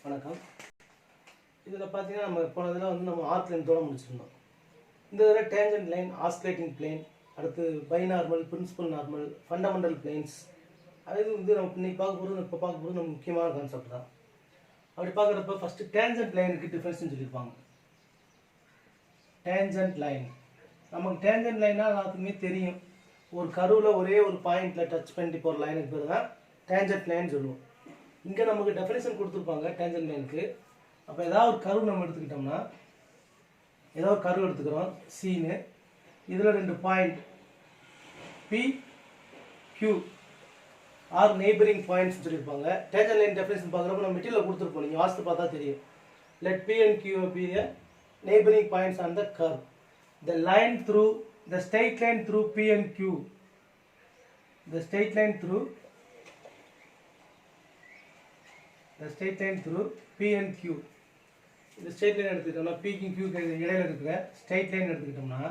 வணக்கம். இதில் பார்த்தீங்கன்னா நம்ம போனதில் வந்து நம்ம ஆர்க் லென்த்தோட முடிச்சிருந்தோம். இந்த இதில் டேஞ்சன்ட் லைன், ஆஸ்குலேட்டிங் பிளேன், அடுத்து பைநார்மல், பிரின்சிபல் நார்மல், ஃபண்டமெண்டல் பிளேன்ஸ், அது வந்து நம்ம இன்னைக்கு இப்போ பார்க்க போகிறது நம்ம முக்கியமான கான்செப்ட் தான். அப்படி பார்க்குறப்ப ஃபஸ்ட்டு டேஞ்சன்ட் லைனுக்கு டிஃப்ரென்ஸ்னு சொல்லியிருப்பாங்க. டேஞ்சன்ட் லைன், நமக்கு டேஞ்சன்ட் லைன்னா எல்லாத்துக்குமே தெரியும். ஒரு கருவில் ஒரே ஒரு பாயிண்டில் டச் பண்ணிட்டு போகிற லைனுக்கு பேர் தான் டேஞ்சன்ட் லைன் சொல்லுவோம். இங்கே நமக்கு டெஃபினேஷன் கொடுத்துருப்பாங்க டேஞ்சன்ட் லைனுக்கு. அப்போ ஏதாவது ஒரு கர்வ் நம்ம எடுத்துக்கிட்டோம்னா, ஏதாவது ஒரு கர்வ் எடுத்துக்கிறோம் சீனு, இதில் 2 point P Q are neighbouring points சொல்லியிருப்பாங்க. டேஞ்சன்ட் லைன் டெஃபினேஷன் பார்க்குறப்ப நம்ம மெட்டீரியல் கொடுத்துருப்போம், நீங்கள் வாஸ்து பார்த்தா தெரியும். Let P and Q be the neighbouring points on the curve. The line through the straight line through P and Q. The straight line through P and Q. இந்த straight line எடுத்துக்கிட்டோம்னா பிக்கும் கியூக்கு இடையில இருக்கிற ஸ்ட்ரெயிட் லைன் எடுத்துக்கிட்டோம்னா,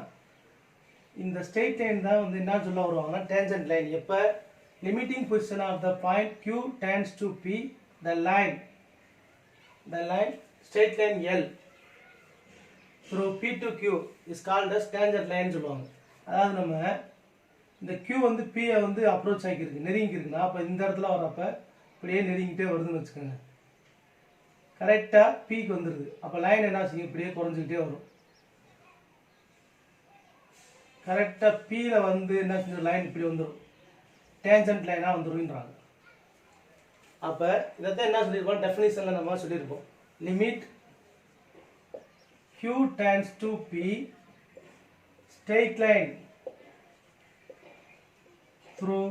இந்த straight line தான் வந்து என்ன சொல்ல வருவாங்கன்னா டேஞ்சன்ட் லைன். எப்போ limiting position of the point Q tends to P, the line straight line L through P to Q is called as tangent line சொல்லுவாங்க. அதாவது நம்ம இந்த Q வந்து P வந்து அப்ரோச் ஆகிருக்கு, நெருங்கிருக்குன்னா, அப்போ இந்த இடத்துல வரப்போ இப்படியே நெருங்கிட்டே வருதுன்னு வச்சுக்கோங்க. கரெக்டாக பீக்கு வந்துடுது. அப்போ லைன் என்ன செய்யும், இப்படியே குறைஞ்சிக்கிட்டே வரும். கரெக்டாக பியில் வந்து என்ன செஞ்ச லைன் இப்படி வந்துடும், டேஞ்சன்ட் லைனாக வந்துடும்ன்றாங்க. அப்போ இதைத்தான் என்ன சொல்லியிருக்கோம், டெஃபினிஷனில் நம்ம சொல்லியிருக்கோம். Limit Q tends to P, straight line through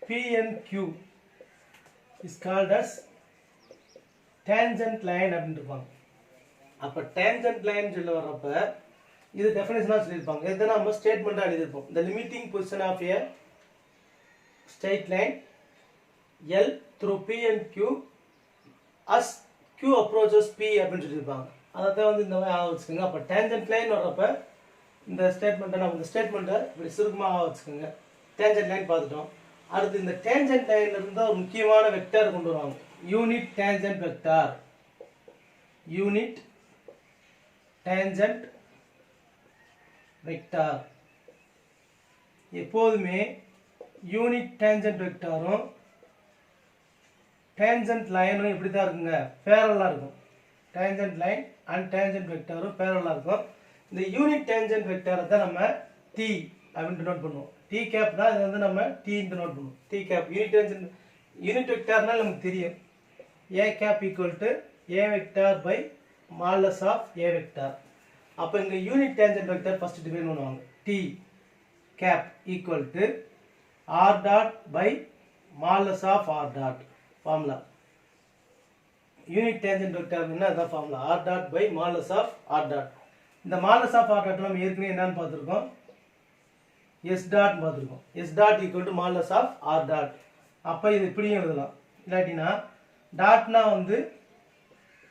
P and Q is called as tangent line அப்படின்னு இருப்பாங்க. அப்போ டேஞ்சன்ட் லைன் சொல்ல வர்றப்ப இது டெஃபினேஷனாக சொல்லியிருப்பாங்க. இதை நம்ம ஸ்டேட்மெண்ட்டாக எழுதியிருப்போம். the limiting position of a straight line L through P and Q as Q approaches P அப்படின்னு சொல்லியிருப்பாங்க. அதை வந்து இந்த மாதிரி ஆக வச்சுக்கோங்க. அப்போ டேஞ்சன்ட் லைன் வர்றப்ப இந்த ஸ்டேட்மெண்ட்டை நம்ம இந்த ஸ்டேட்மெண்ட்டை இப்படி சுருக்கமாக வச்சுக்கோங்க. டேஞ்சன்ட் லைன் பார்த்துட்டோம். அடுத்து இந்த டேஞ்சன்ட் லைன்ல இருந்தால் ஒரு முக்கியமான வெக்டார் கொண்டு வருவாங்க, unit tangent vector. Unit tangent vector எப்போதுமே யூனிட் டேஞ்சன்ட் வெக்டாரும் டேஞ்சன்ட் லைனும் இப்படி தான் இருக்குங்க, பேரலாக இருக்கும். டேஞ்சன்ட் லைன் அண்ட் டேஞ்சன்ட் வெக்டாரும் பேரலாக இருக்கும். இந்த யூனிட் டேஞ்சன்ட் வெக்டாரை தான் நம்ம டி அப்படின்ட்டு நோட் பண்ணுவோம். டி கேப் தான் இது வந்து நம்ம டீன்ட்டு நோட் பண்ணுவோம். டி கேப் யூனிட் வெக்டார்னால் நமக்கு தெரியும், A cap equal to A vector by modulus of A vector. அப்போ இங்கே unit tangent vector first define பண்ணுவாங்க. T cap equal to R dot by modulus of R dot. Formula unit tangent vector என்ன, அதான் formula, R dot by modulus of R dot. இந்த modulus of R dot நம்ம ஏற்கனவே என்னன்னு பார்த்துருக்கோம், S dot பார்த்துருக்கோம். S dot equal to modulus of R dot. அப்போ இது இப்படியும் எழுதலாம். இல்லாட்டினா டாட்னா வந்து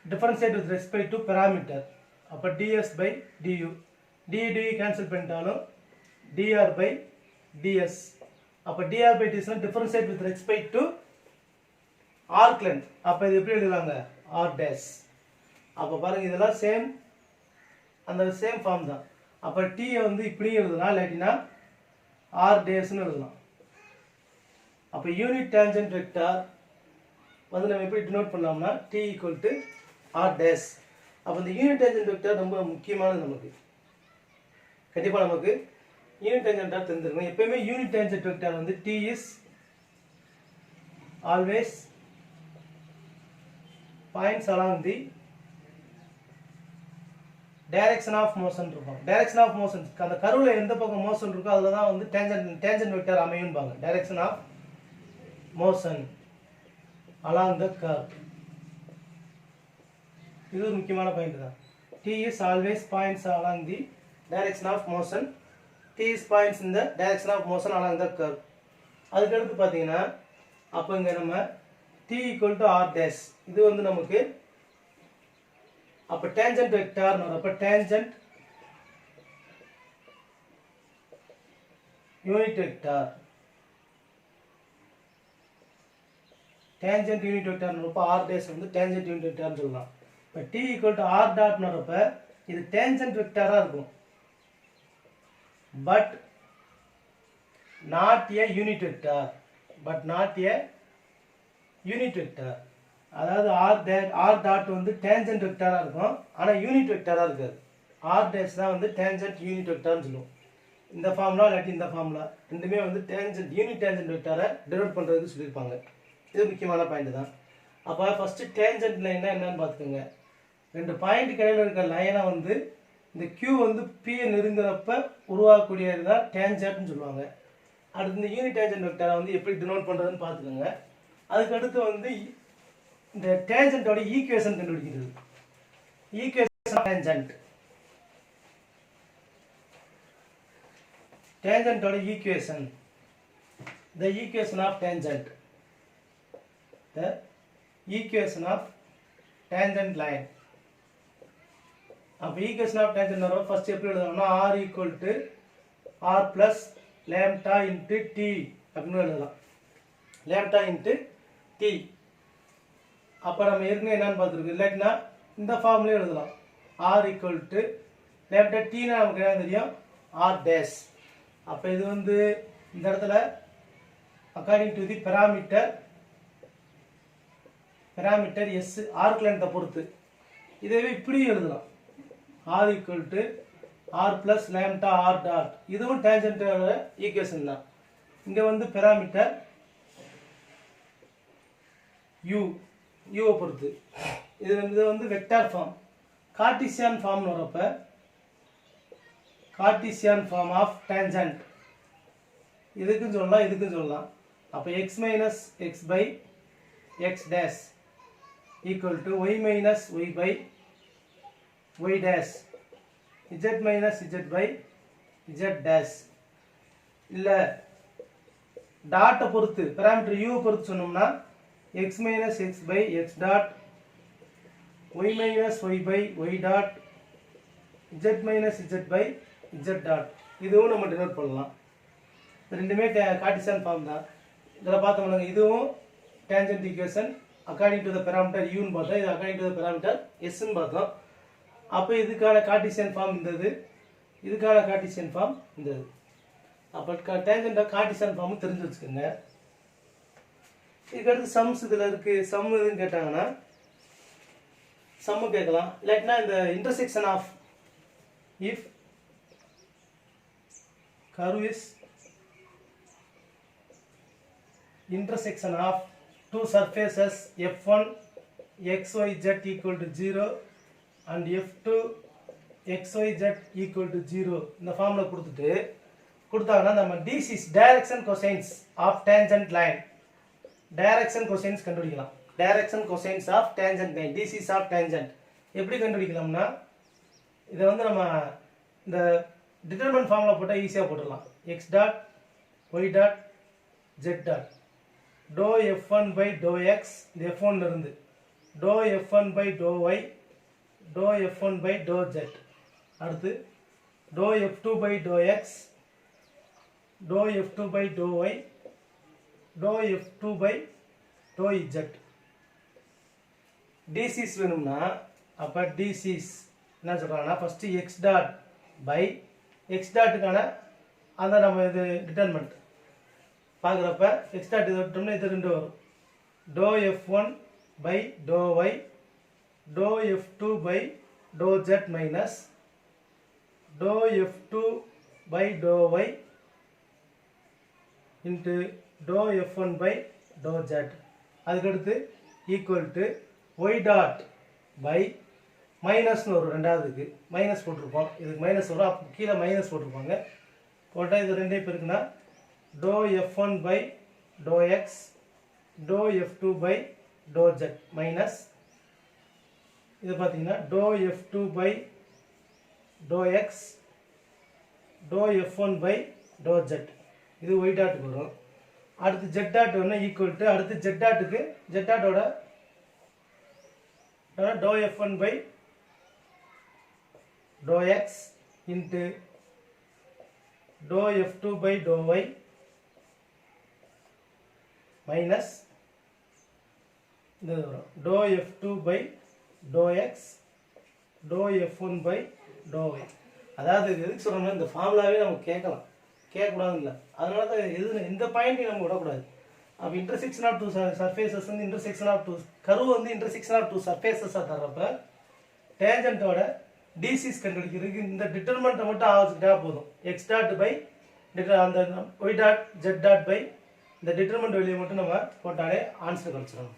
differentiate with respect to parameter. அப்போ DS by DU, DU cancel பண்ணிட்டாலும் டிஆர் பை டிஎஸ். அப்போ DR by DS differentiate with respect to arc length. அப்போ இது எப்படி எழுதலாங்க, ஆர் டேஸ். அப்போ பாருங்க இதெல்லாம் சேம், அந்த சேம் ஃபார்ம் தான். அப்போ டீயை வந்து இப்படியும் எழுதலாம், இல்லாட்டினா ஆர் டேஸ்ன்னு எழுதலாம். அப்போ யூனிட் டேஞ்சன்ட் வெக்டார் வந்து நம்ம எப்படி டினோட் பண்ணலாம்னா t equal to R dash. அப்போ இந்த யூனிட் டேஞ்சன்ட் வெக்டார் ரொம்ப முக்கியமானது நமக்கு. கண்டிப்பாக நமக்கு யூனிட் டேஞ்சன்ட் வெக்டார் தெரிஞ்சிருக்கணும். எப்பயுமே யூனிட் டேஞ்சன்ட் வெக்டார் வந்து T is always points along the direction of motion இருக்கும். டைரக்ஷன் ஆஃப் மோஷன், அந்த கருவில் எந்த பக்கம் மோஷன் இருக்கோ அதில் தான் வந்து டேஞ்சன்ட் வெக்டார் அமையும்பாங்க. Direction of motion along the curve. இது ஒரு முக்கியமான பாயிண்ட் தான். T is always points along the direction of motion. T is points in the direction of motion along the curve. அதுக்கடுத்து பார்த்தீங்கன்னா அப்போ இங்கே நம்ம D equal to R dash. இது வந்து நமக்கு அப்போ டேஞ்சன்ட் வெக்டார், அப்போ tangent unit vector tangent unit வெக்டார்ன்றப்ப ஆர் டேஸ் வந்து டேஞ்சன்ட் யூனிட் வெக்டார்னு சொல்லலாம். இப்போ டி ஈக்குவல் டு ஆர் டாட்ன்றப்ப இது டேஞ்சன்ட் வெக்டாராக இருக்கும், but not a unit vector. அதாவது ஆர் டாட் வந்து டேஞ்சன்ட் வெக்டாராக இருக்கும், ஆனால் யூனிட் வெக்டாராக இருக்காது. ஆர் டேஸ் தான் வந்து டேஞ்சன்ட் யூனிட் வெக்டார்னு சொல்லுவோம். இந்த ஃபார்முலா இல்லாட்டி இந்த ஃபார்முலா ரெண்டுமே வந்து டேஞ்சன்ட் யூனிட் டேஞ்சன்ட் வெக்டாரை டெரிவேட் பண்ணுறதுக்கு சொல்லியிருப்பாங்க. இது முக்கியமான பாயிண்ட் தான். அப்போ ஃபஸ்ட்டு டேஞ்சன்ட் லைன்னா என்னன்னு பார்த்துக்கோங்க. ரெண்டு பாயிண்ட் இடையில இருக்கிற லைனை வந்து இந்த Q வந்து P நெருங்குறப்ப உருவாக்கக்கூடியது தான் டேஞ்சன்ட்னு சொல்லுவாங்க. அடுத்து இந்த யூனிட் டேஞ்சன்ட் வெக்டாரை வந்து எப்படி டினோட் பண்ணுறதுன்னு பார்த்துக்கோங்க. அதுக்கு அடுத்து வந்து இந்த டேஞ்சன்ட்டோட ஈக்குவேஷன் கண்டுபிடிக்கிறது. ஈக்குவேஷன் ஆஃப் டேஞ்சன்ட், டேஞ்சன்ட்டோட equation, the equation of tangent, the equation of tangent line. அப்போ ஈக்குவேஷன் ஆஃப் டேஞ்சன்ட் வர ஃபர்ஸ்ட் எப்படி எழுதலாம்னா r equal to r plus lambda into t அப்படின்னு எழுதலாம். Lambda into t. அப்போ நம்ம ஏற்கனவே என்னன்னு பார்த்துருக்கோம், இல்லாட்டினா இந்த ஃபார்ம்லேயே எழுதலாம். r ஈக்குவல் டு லேம்டா டீனா நமக்கு என்ன தெரியும், r டேஸ். அப்போ இது வந்து இந்த இடத்துல according to the parameter S arc லென்த்தை பொறுத்து இதவே இப்படி எழுதலாம். r equal to r plus lambda r dot. இதுவும் டேஞ்சன்ட்டோட ஈக்குவேஷன் தான். இங்கே வந்து பெராமீட்டர் யூவை பொறுத்து. இது வந்து வெக்டார் ஃபார்ம். கார்ட்டீசியன் ஃபார்ம்னு வரப்ப கார்ட்டீசியன் ஃபார்ம் ஆஃப் டேஞ்சன்ட் இதுக்கும் சொல்லலாம். அப்போ x minus X by x dash equal to y minus y by y dash, z minus z by z dash. இல்லை டாட்டை பொறுத்து பேராமீட்டர் யூவை பொறுத்து சொன்னோம்னா x minus X by X dot, y minus y by y dot, z minus z by z dot. இதுவும் நம்ம denote பண்ணலாம். ரெண்டுமே கார்ட்டீசியன் ஃபார்ம் தான். இதில் பார்த்தோம்னா இதுவும் tangent equation according to the parameter யூன்னு பார்த்தோம், இது அக்கார்டிங் டு த பெராமீட்டர் எஸ்ன்னு பார்த்தோம். அப்போ இதுக்கான கார்ட்டீசியன் ஃபார்ம் இருந்தது, இதுக்கான கார்ட்டீசியன் ஃபார்ம் இருந்தது. அப்போ டேஞ்சன்ட் கார்ட்டீசியன் ஃபார்ம் தெரிஞ்சு வச்சுக்கோங்க. இதுக்கடுத்து சம்ஸ் இதில் இருக்குது. சம் எதுன்னு கேட்டாங்கன்னா சம்மு கேட்கலாம். இல்லாட்டினா இந்த intersection of if curve is intersection of two surfaces f1 xyz equal to 0 and f2 xyz equal to 0 இந்த ஃபார்முலா கொடுத்தாங்கன்னா நம்ம DC's direction cosines of tangent line, direction cosines கண்டுபிடிக்கலாம். direction cosines of tangent line, DC's of tangent எப்படி கண்டுபிடிக்கலாம்னா இதை வந்து நம்ம இந்த determinant formula போட்டால் ஈஸியாக போட்டுடலாம். x dot y dot z dot doe f1 by doe X, இந்த f1 இருந்து doe f1 by doe y, doe f1 by doe z, அடுத்து doe f2 by doe X, doe f2 by doe y, doe f2 by doe z. DCs வேணும்னா அப்போ DCs என்ன சொல்கிறாங்கன்னா first x dot by X டாட்டுக்கான அந்த நம்ம இது determinant பார்க்குறப்ப எக்ஸ் டாட் இது விட்டோம்னா இது ரெண்டு வரும். Doe f1 by doe y, doe f2 by doe z minus doe f2 by doe y into doe f1 by doe z. அதுக்கடுத்து equal to Y dot by மைனஸ்னு வரும். ரெண்டாவதுக்கு மைனஸ் போட்டிருப்போம், இதுக்கு மைனஸ் வரும், அப்போ கீழே மைனஸ் போட்டிருப்பாங்க. போட்டால் இது ரெண்டே பேருக்குன்னா doe f1 by doe X, doe f2 by doe z minus இது பார்த்தீங்கன்னா doe f2 by doe X, doe f1 by doe z. இது ஒய் டாட்டுக்கு வரும். அடுத்து z டாட் ஒன்று ஈக்குவல் டு அடுத்து z டாட்டுக்கு z டாட்டோட doe f1 by doe X into doe f2 by doe y minus இந்த வரும் doe f2 by doe X doe f1 by doe y. அதாவது இது எதுக்கு சொல்கிறோம்னா இந்த ஃபார்முலாவே நம்ம கேட்கக்கூடாது இல்லை, அதனால தான் எது இந்த பாயிண்ட்டையும் நம்ம விடக்கூடாது. அப்போ இன்டர்செக்ஷன் ஆஃப் டூ சர்ஃபேசஸ் வந்து இன்டர்செக்ஷன் ஆஃப் டூ கர்வ் வந்து இன்டர்செக்ஷன் ஆஃப் டூ சர்ஃபேசஸாக தர்றப்ப டேஞ்சன்ட்டோட டிசிஸ் கண்டுபிடிக்கிறதுக்கு இந்த டிட்டர்மெண்ட்டை மட்டும் ஆவச்சுக்கிட்டா போதும். எக்ஸ் டாட் பை அந்த y dot z dot by இந்த டிட்டர்மெண்ட் வெளியே மட்டும் நம்ம போட்டாலே ஆன்சர் கிடச்சிடணும்.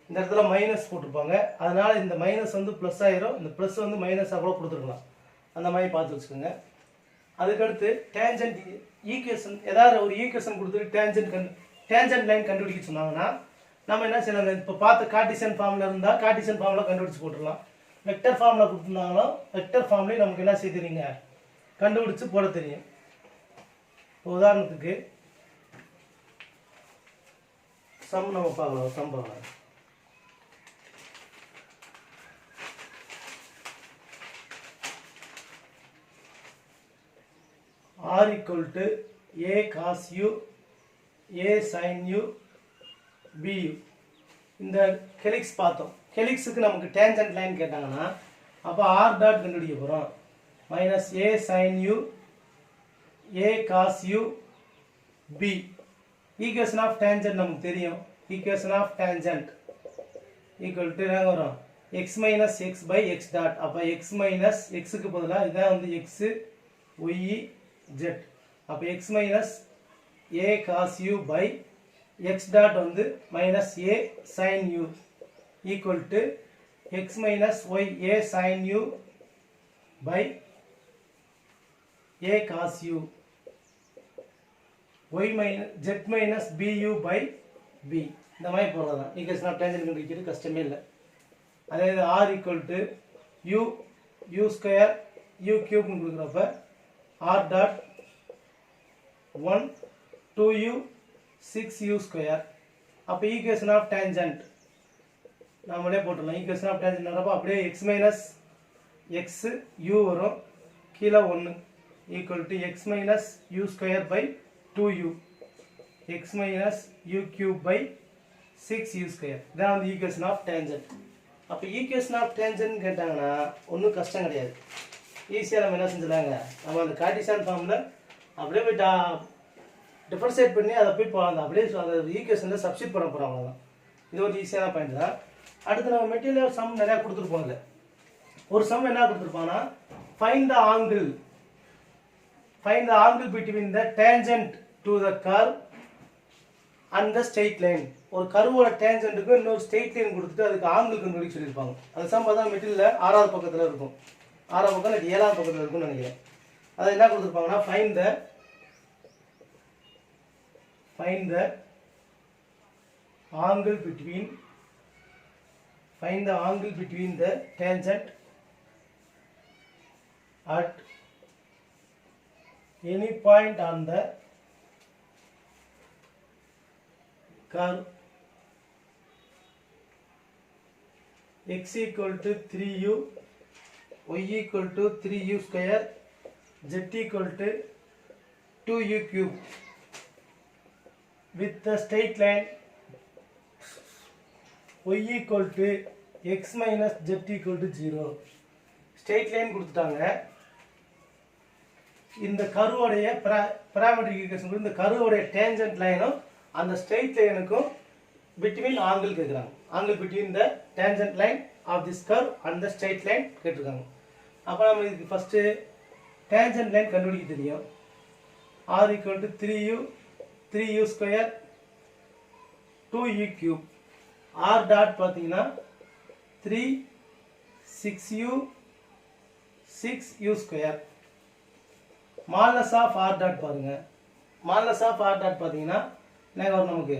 இந்த இடத்துல மைனஸ் போட்டிருப்பாங்க, அதனால இந்த மைனஸ் வந்து ப்ளஸ் ஆயிரும், இந்த ப்ளஸ் வந்து மைனஸாக கூட கொடுத்துருக்கலாம், அந்த மாதிரி பார்த்து வச்சுக்கோங்க. அதுக்கடுத்து டேஞ்சன்ட் ஈக்குவேஷன், ஏதாவது ஒரு ஈக்குவேஷன் கொடுத்துட்டு டேஞ்சன்ட் லைன் கண்டுபிடிக்க சொன்னாங்கன்னா நம்ம என்ன செய்யலாம், இப்போ பார்த்து கார்ட்டீசியன் ஃபார்மில் இருந்தால் கார்ட்டீசியன் ஃபார்மில் கண்டுபிடிச்சு போட்டுடலாம். வெக்டர் ஃபார்மில் கொடுத்துருந்தாலும் வெக்டர் ஃபார்ம்லேயும் நமக்கு என்ன செய்ய தெரியுங்க, கண்டுபிடிச்சு போட தெரியும். உதாரணத்துக்கு சம் நம்ம பார்க்கலாம். சம் பார்க்கலாம். r equal to a cos u a sin u bu. இந்த ஹெலிக்ஸ் பார்த்தோம். ஹெலிக்ஸுக்கு நமக்கு டேஞ்சன்ட் லைன் கேட்டாங்கன்னா அப்போ r டாட் கண்டுபிடிக்க போகிறோம். Minus a sin u a cos u b. Equation of tangent நமக்கு தெரியும். Equation of tangent equal to என்ன வரும், X minus X by X dot. அப்போ எக்ஸ் மைனஸ் எக்ஸுக்கு பதிலாக இதான் வந்து எக்ஸு ஒய் ஜெட். அப்போ X minus A cos U by X dot வந்து minus A sine U equal to X minus Y A sine U by A cos U Y minus Z minus PU by p. இந்த மாதிரி போடுறது தான் equation of tangent கண்டுபிடிக்கிறது கஷ்டமே இல்லை. அதே இது R equal to U U square U கியூப்னு கொடுக்குறப்ப r dot 1 2u 6u square. அப்போ ஈக்குவேஷன் ஆஃப் டேஞ்சன்ட் நம்மளே போட்டுடலாம். ஈக்குவேஷன் ஆஃப் டேஞ்சன்ட் வரப்போ அப்படியே x மைனஸ் எக்ஸ் u வரும், கீழே 1 equal to X minus u square by 2u x minus u cube by 6u square. இதான் வந்து ஈக்குவேஷன் ஆஃப் டேஞ்சன்ட். அப்போ ஈக்குவேஷன் ஆஃப் டேஞ்சன்ட் கேட்டாங்கன்னா ஒன்றும் கஷ்டம் கிடையாது, ஈஸியாக நம்ம என்ன செஞ்சிடலாங்க, நம்ம அந்த கார்ட்டீசியன் ஃபார்மில் அப்படியே போய் டிஃபரன்ஷியேட் பண்ணி அதை போய் அந்த அப்படியே அந்த ஈக்குவேஷனில் சப்ஸ்டிட் பண்ண போகிறோம், அவ்வளோதான். இது ஒரு ஈஸியான பாயிண்ட் தான். அடுத்து நம்ம மெட்டீரியல் சம் நிறையா கொடுத்துருப்போம். இல்லை ஒரு சம் என்ன கொடுத்துருப்பாங்கன்னா find the angle between the tangent to the curve and the straight line. ஒரு கர்வோட டேஞ்சன்ட்டுக்கு இன்னொரு ஸ்ட்ரெயிட் லைன் கொடுத்துட்டு அதுக்கு ஆங்கிள் கண்டுபிடிக்க சொல்லியிருப்பாங்க. அந்த சம் பார்த்தா மெட்டீரியலில் 6வது பக்கத்தில் இருக்கும், 6வது பக்கம் இல்லை 7வது பக்கத்தில் இருக்கும்னு நினைக்கிறேன். அதை என்ன கொடுத்துருப்பாங்கன்னா find the angle between the tangent at any point on the curve x equal to 3u y equal to 3u square z equal to 2u cube with the straight line y equal to x minus z equal to 0. straight line கொடுத்துட்டாங்க. இந்த கர்வோடைய parametric equation இந்த கர்வோடைய tangent லைனும் அந்த straight லைனுக்கும் between angle கேக்குறாங்க. angle between the tangent line of this curve and the straight line கேட்டிருக்காங்க. அப்போ நம்ம இதுக்கு ஃபர்ஸ்ட் tangent line கண்டுபிடிக்க தெரியும். r equal to 3u square 2u cube. r dot பார்த்தீங்கன்னா 3 6u square. மாலஸ் ஆஃப் r dot பாருங்க. மாலஸ் ஆஃப் r dot பார்த்தீங்கன்னா என்ன வரும் நமக்கு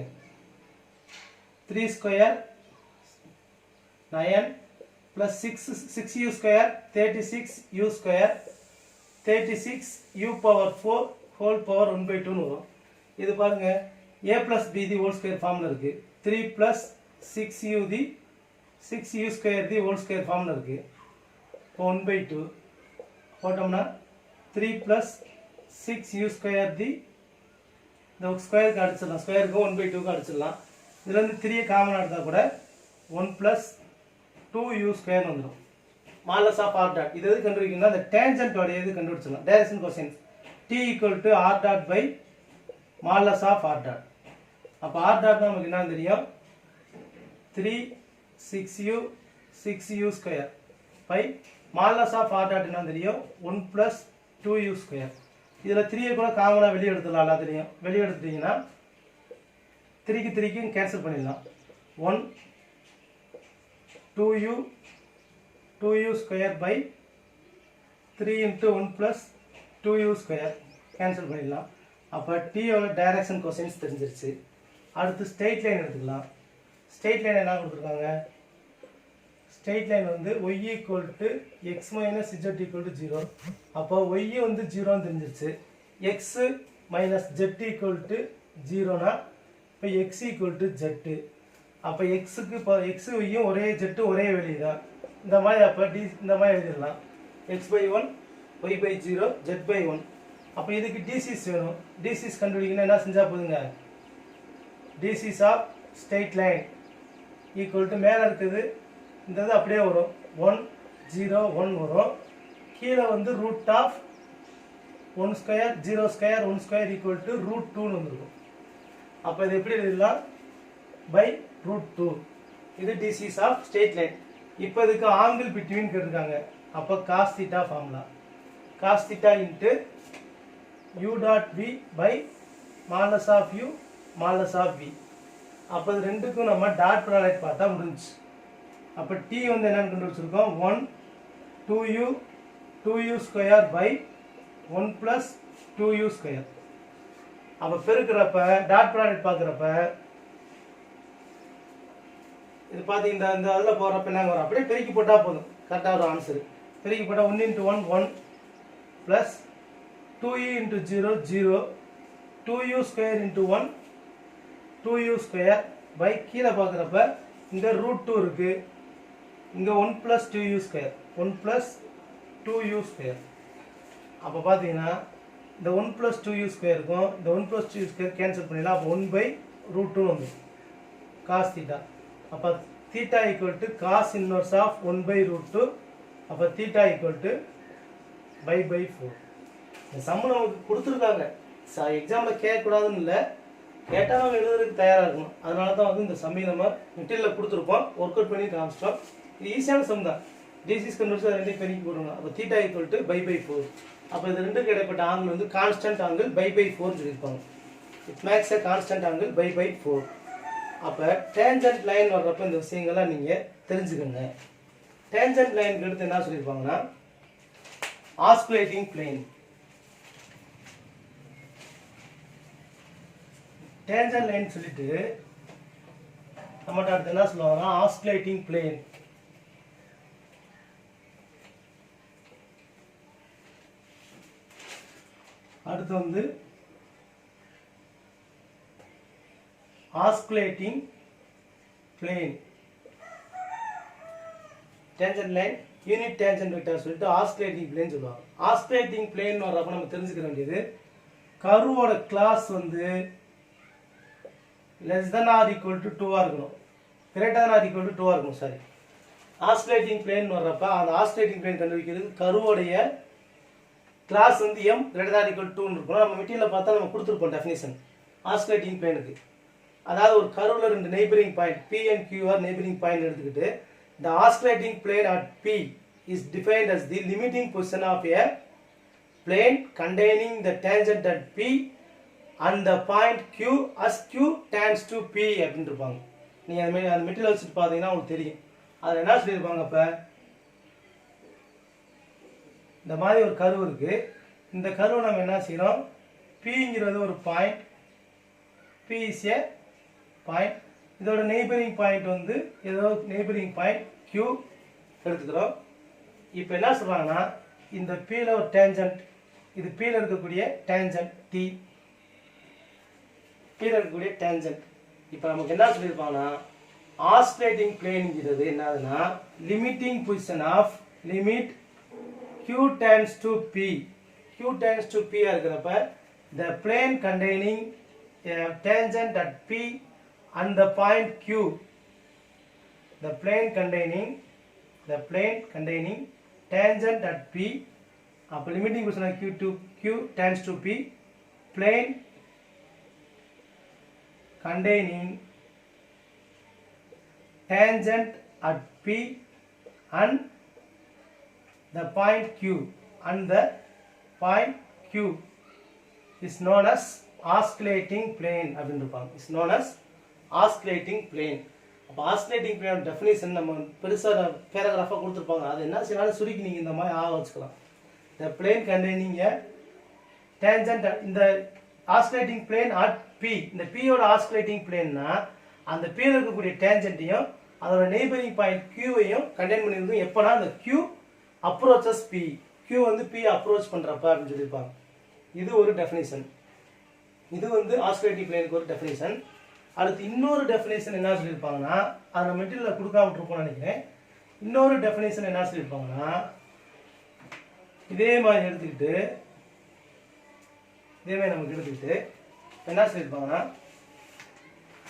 3 square 9 plus 6u square 36u square 36u power 4 whole power 1/2 வரும். இது பாருங்க a plus b the whole square ஃபார்ம்ல இருக்கு. 3 plus 6u square தி whole square ஃபார்ம்ல இருக்கு. 1/2 போட்டோம்னா 3 plus 6u square தி இந்த ஸ்கொயருக்கு அடிச்சிடலாம். ஸ்கொயருக்கு 1/2க்கு அடிச்சிடலாம். இதுல இருந்து 3 காமன் எடுத்தா கூட 1 plus 2u square வந்துடும். மாலஸ் ஆஃப் ஆர் டாட் இது எது கண்டுபிடிக்கணும்னா அந்த டேஞ்சன்ட்டோட எது கண்டுபிடிச்சிடலாம். Direction cosine t equal to r dot by modulus of R dot. அப்போ ஆர் டாட் நமக்கு என்ன தெரியும் 3 6u 6u square by modulus of R dot என்ன தெரியும் 1 plus 2u ஸ்கொயர். இதில் 3 கூட காமனாக வெளியே எடுத்துடலாம். எல்லாத்துலேயும் வெளியே எடுத்துட்டிங்கன்னா 3க்கு 3க்கும் கேன்சல் பண்ணிடலாம். 1 2u square by 3 into 1 plus 2u square cancel பண்ணிடலாம். அப்போ டீயோட டைரக்ஷன் கொஸ்டின்ஸ் தெரிஞ்சிருச்சு. அடுத்து ஸ்ட்ரெயிட் லைன் எடுத்துக்கலாம். ஸ்ட்ரெயிட் லைன் என்ன கொடுத்துருக்காங்க? ஸ்ட்ரெயிட் லைன் வந்து y equal to x minus z equal to 0. அப்போ y வந்து 0ன்னு தெரிஞ்சிருச்சு. x minus z equal to 0னா இப்போ x equal to z. அப்போ xக்கு இப்போ x y ஒரே z ஒரே வெளியே தான். இந்த மாதிரி அப்போ இந்த மாதிரி எழுதிடலாம். x by 1 y by 0 z by 1. அப்போ இதுக்கு டிசிஸ் வேணும். டிசிஸ் கண்டுபிடிக்கணும் என்ன செஞ்சால் போதுங்க DCs of straight line equal to மேலே இருக்குது இந்த இது அப்படியே வரும் 1 0 1 வரும். கீழே வந்து root of 1 square 0 square 1 square equal to root 2ன்னு வந்துருக்கும். அப்போ இது எப்படி எழுதலாம் பை ரூட் 2. இது டிசிஸ் ஆஃப் ஸ்ட்ரெயிட் லைன். இப்போ இதுக்கு ஆங்கிள் பிட்வீன் கேட்டிருக்காங்க. அப்போ cos theta formula cos theta into u dot v by modulus of u modulus of v. அப்போ இது ரெண்டுக்கும் நம்ம டாட் ப்ராடக்ட் பார்த்தா முடிஞ்சிச்சு. அப்போ t வந்து என்னன்னு கண்டுபிடிச்சிருக்கோம் 1 2u square by 1 plus 2u square. அப்போ பெருக்கிறப்ப டாட் ப்ராடக்ட் பார்க்குறப்ப இது பார்த்தீங்கன்னா இந்த அதில் போகிறப்ப என்ன வரும் அப்படியே பெருக்கி போட்டால் போதும் கரெக்டாக ஒரு ஆன்சரு. பெருக்கி போட்டால் 1 into 1 1 plus 2u into 0 0 2u square into 1 2u square by கீழே பார்க்குறப்ப இங்கே ரூட் 2 இருக்குது. இங்கே 1 plus 2u square 1 plus 2u square. அப்போ பார்த்தீங்கன்னா இந்த 1 plus 2u ஸ்கொயர் இருக்கும். இந்த 1 plus 2u ஸ்கொயர் கேன்சல் பண்ணிடலாம். அப்போ 1 by root 2 வந்து காஸ் தீட்டா. அப்போ theta equal to cos inverse of 1 by root 2. அப்போ தீட்டா ஈக்குவல் டு பை 4. இந்த சம்மு நமக்கு கொடுத்துருக்காங்க. எக்ஸாமில் கேட்கக்கூடாதுன்னு இல்லை, கேட்டால் நம்ம எழுதுறதுக்கு தயாராக இருக்கணும். அதனால தான் வந்து இந்த சம்மை நம்ம மெட்டீரியலில் கொடுத்துருப்போம், ஒர்க் அவுட் பண்ணி காமிச்சிட்டோம். இது ஈஸியான சம் தான். டிசிஸ் கண்டுபிடிச்சு அதை ரெண்டையும் பெருக்கி போடுங்க. அப்போ தீட்டா ஈக்குவல் டு பை 4. அப்போ இது ரெண்டுக்கு இடைப்பட்ட ஆங்கிள் வந்து கான்ஸ்டன்ட் ஆங்கிள் பை 4 சொல்லியிருப்பாங்க. It makes a constant angle by 4. அப்போ டேஞ்சன்ட் லைன் வர்றப்போ இந்த விஷயங்கள்லாம் நீங்கள் தெரிஞ்சுக்கோங்க. டேஞ்சன்ட் லைனுக்கு எடுத்து என்ன சொல்லியிருப்பாங்கன்னா ஆஸ்குலேட்டிங் பிளேன். டேஞ்சன்ட் லைன் சொல்லிட்டு நம்மகிட்ட அடுத்து என்ன சொல்லுவாங்கன்னா ஆஸ்குலேட்டிங் பிளேன். அடுத்து வந்து osculating plane. Tangent line unit tangent vector சொல்லிட்டு ஆஸ்குலேட்டிங் பிளேன் சொல்லுவாங்க. ஆஸ்குலேட்டிங் பிளேன் வர்றப்ப நம்ம தெரிஞ்சுக்க வேண்டியது கர்வோட கிளாஸ் வந்து less than or equal to 2 இருக்கணும், greater than or equal to 2 இருக்கணும். சாரி, ஆஸ்குலேட்டிங் பிளேன் வர்றப்ப அந்த ஆஸ்குலேட்டிங் பிளேன் கண்டுபிடிக்கிறது கர்வோடைய கிளாஸ் வந்து m greater than or equal to 2 இருக்கணும். நம்ம மெட்டீரியலில் பார்த்தா நம்ம கொடுத்துருப்போம் டெஃபினிஷன் ஆஸ்குலேட்டிங் பிளேனுக்கு. அதாவது ஒரு கர்வில் 2 neighbouring point P and Q are neighbouring point எடுத்துக்கிட்டு the oscillating plane at P is defined as the limiting position of a plane containing the tangent at P and the point Q as Q tends to P அப்படின்னு இருப்பாங்க. நீங்கள் அது மாதிரி அந்த material வச்சுட்டு பார்த்தீங்கன்னா உங்களுக்கு தெரியும். அதில் என்ன சொல்லியிருப்பாங்க, இப்போ இந்த மாதிரி ஒரு கர்வ் இருக்குது. இந்த கர்வை நம்ம என்ன செய்யணும், Pங்கிறது ஒரு point, P is a point. இதோட நெய்பரிங் பாயிண்ட் வந்து ஏதோ நெய்பரிங் பாயிண்ட் Q எடுத்துக்கிறோம். இப்போ என்ன சொல்கிறாங்கன்னா இந்த Pயில் ஒரு டேஞ்சன்ட், இது Pயில் இருக்கக்கூடிய டேஞ்சன்ட் T, Pயில் இருக்கக்கூடிய டேஞ்சன்ட். இப்போ நமக்கு என்ன சொல்லியிருப்பாங்கன்னா ஆஸ்குலேட்டிங் பிளேன்ங்கிறது என்னதுன்னா limiting position of limit Q tends to P. Q tends to P இருக்கிறப்ப the plane containing a tangent at P and the point Q the plane containing tangent at P, அப்போ limiting position q to q tends to P, plane containing tangent at P and the point Q is known as oscillating plane அப்படின்னு இருப்பாங்க. is known as oscillating plane. அப்போ oscillating plane definition நம்ம பெருசாக பேராகிராஃபாக கொடுத்துருப்பாங்க. அது என்ன செய்யலாம் சுருக்கி நீங்கள் இந்த மாதிரி வச்சுக்கலாம். the plane containing a tangent, இந்த oscillating plane at P, இந்த P யோட oscillating planeனா அந்த P ல இருக்கக்கூடிய டேஞ்சன்ட்டையும் அதோட நெய்பரிங் பாயிண்ட் Qவையும் கண்டெயின் பண்ணியிருக்கும். எப்போனா அந்த Q approaches P, Q வந்து P அப்ரோச் பண்ணுறப்ப அப்படின்னு சொல்லியிருப்பாங்க. இது ஒரு டெஃபினிஷன். இது வந்து ஆஸ்சிலேட்டிங் பிளேனுக்கு ஒரு டெஃபினிஷன். அடுத்து இன்னொரு டெஃபினேஷன் என்ன சொல்லியிருப்பாங்கன்னா, அதை நம்ம மெட்டீரியலில் கொடுக்காம விட்டுருப்போம்னு நினைக்கிறேன். இன்னொரு டெஃபினேஷன் என்ன சொல்லியிருப்பாங்கன்னா, இதே மாதிரி எடுத்துக்கிட்டு என்ன சொல்லியிருப்பாங்கன்னா,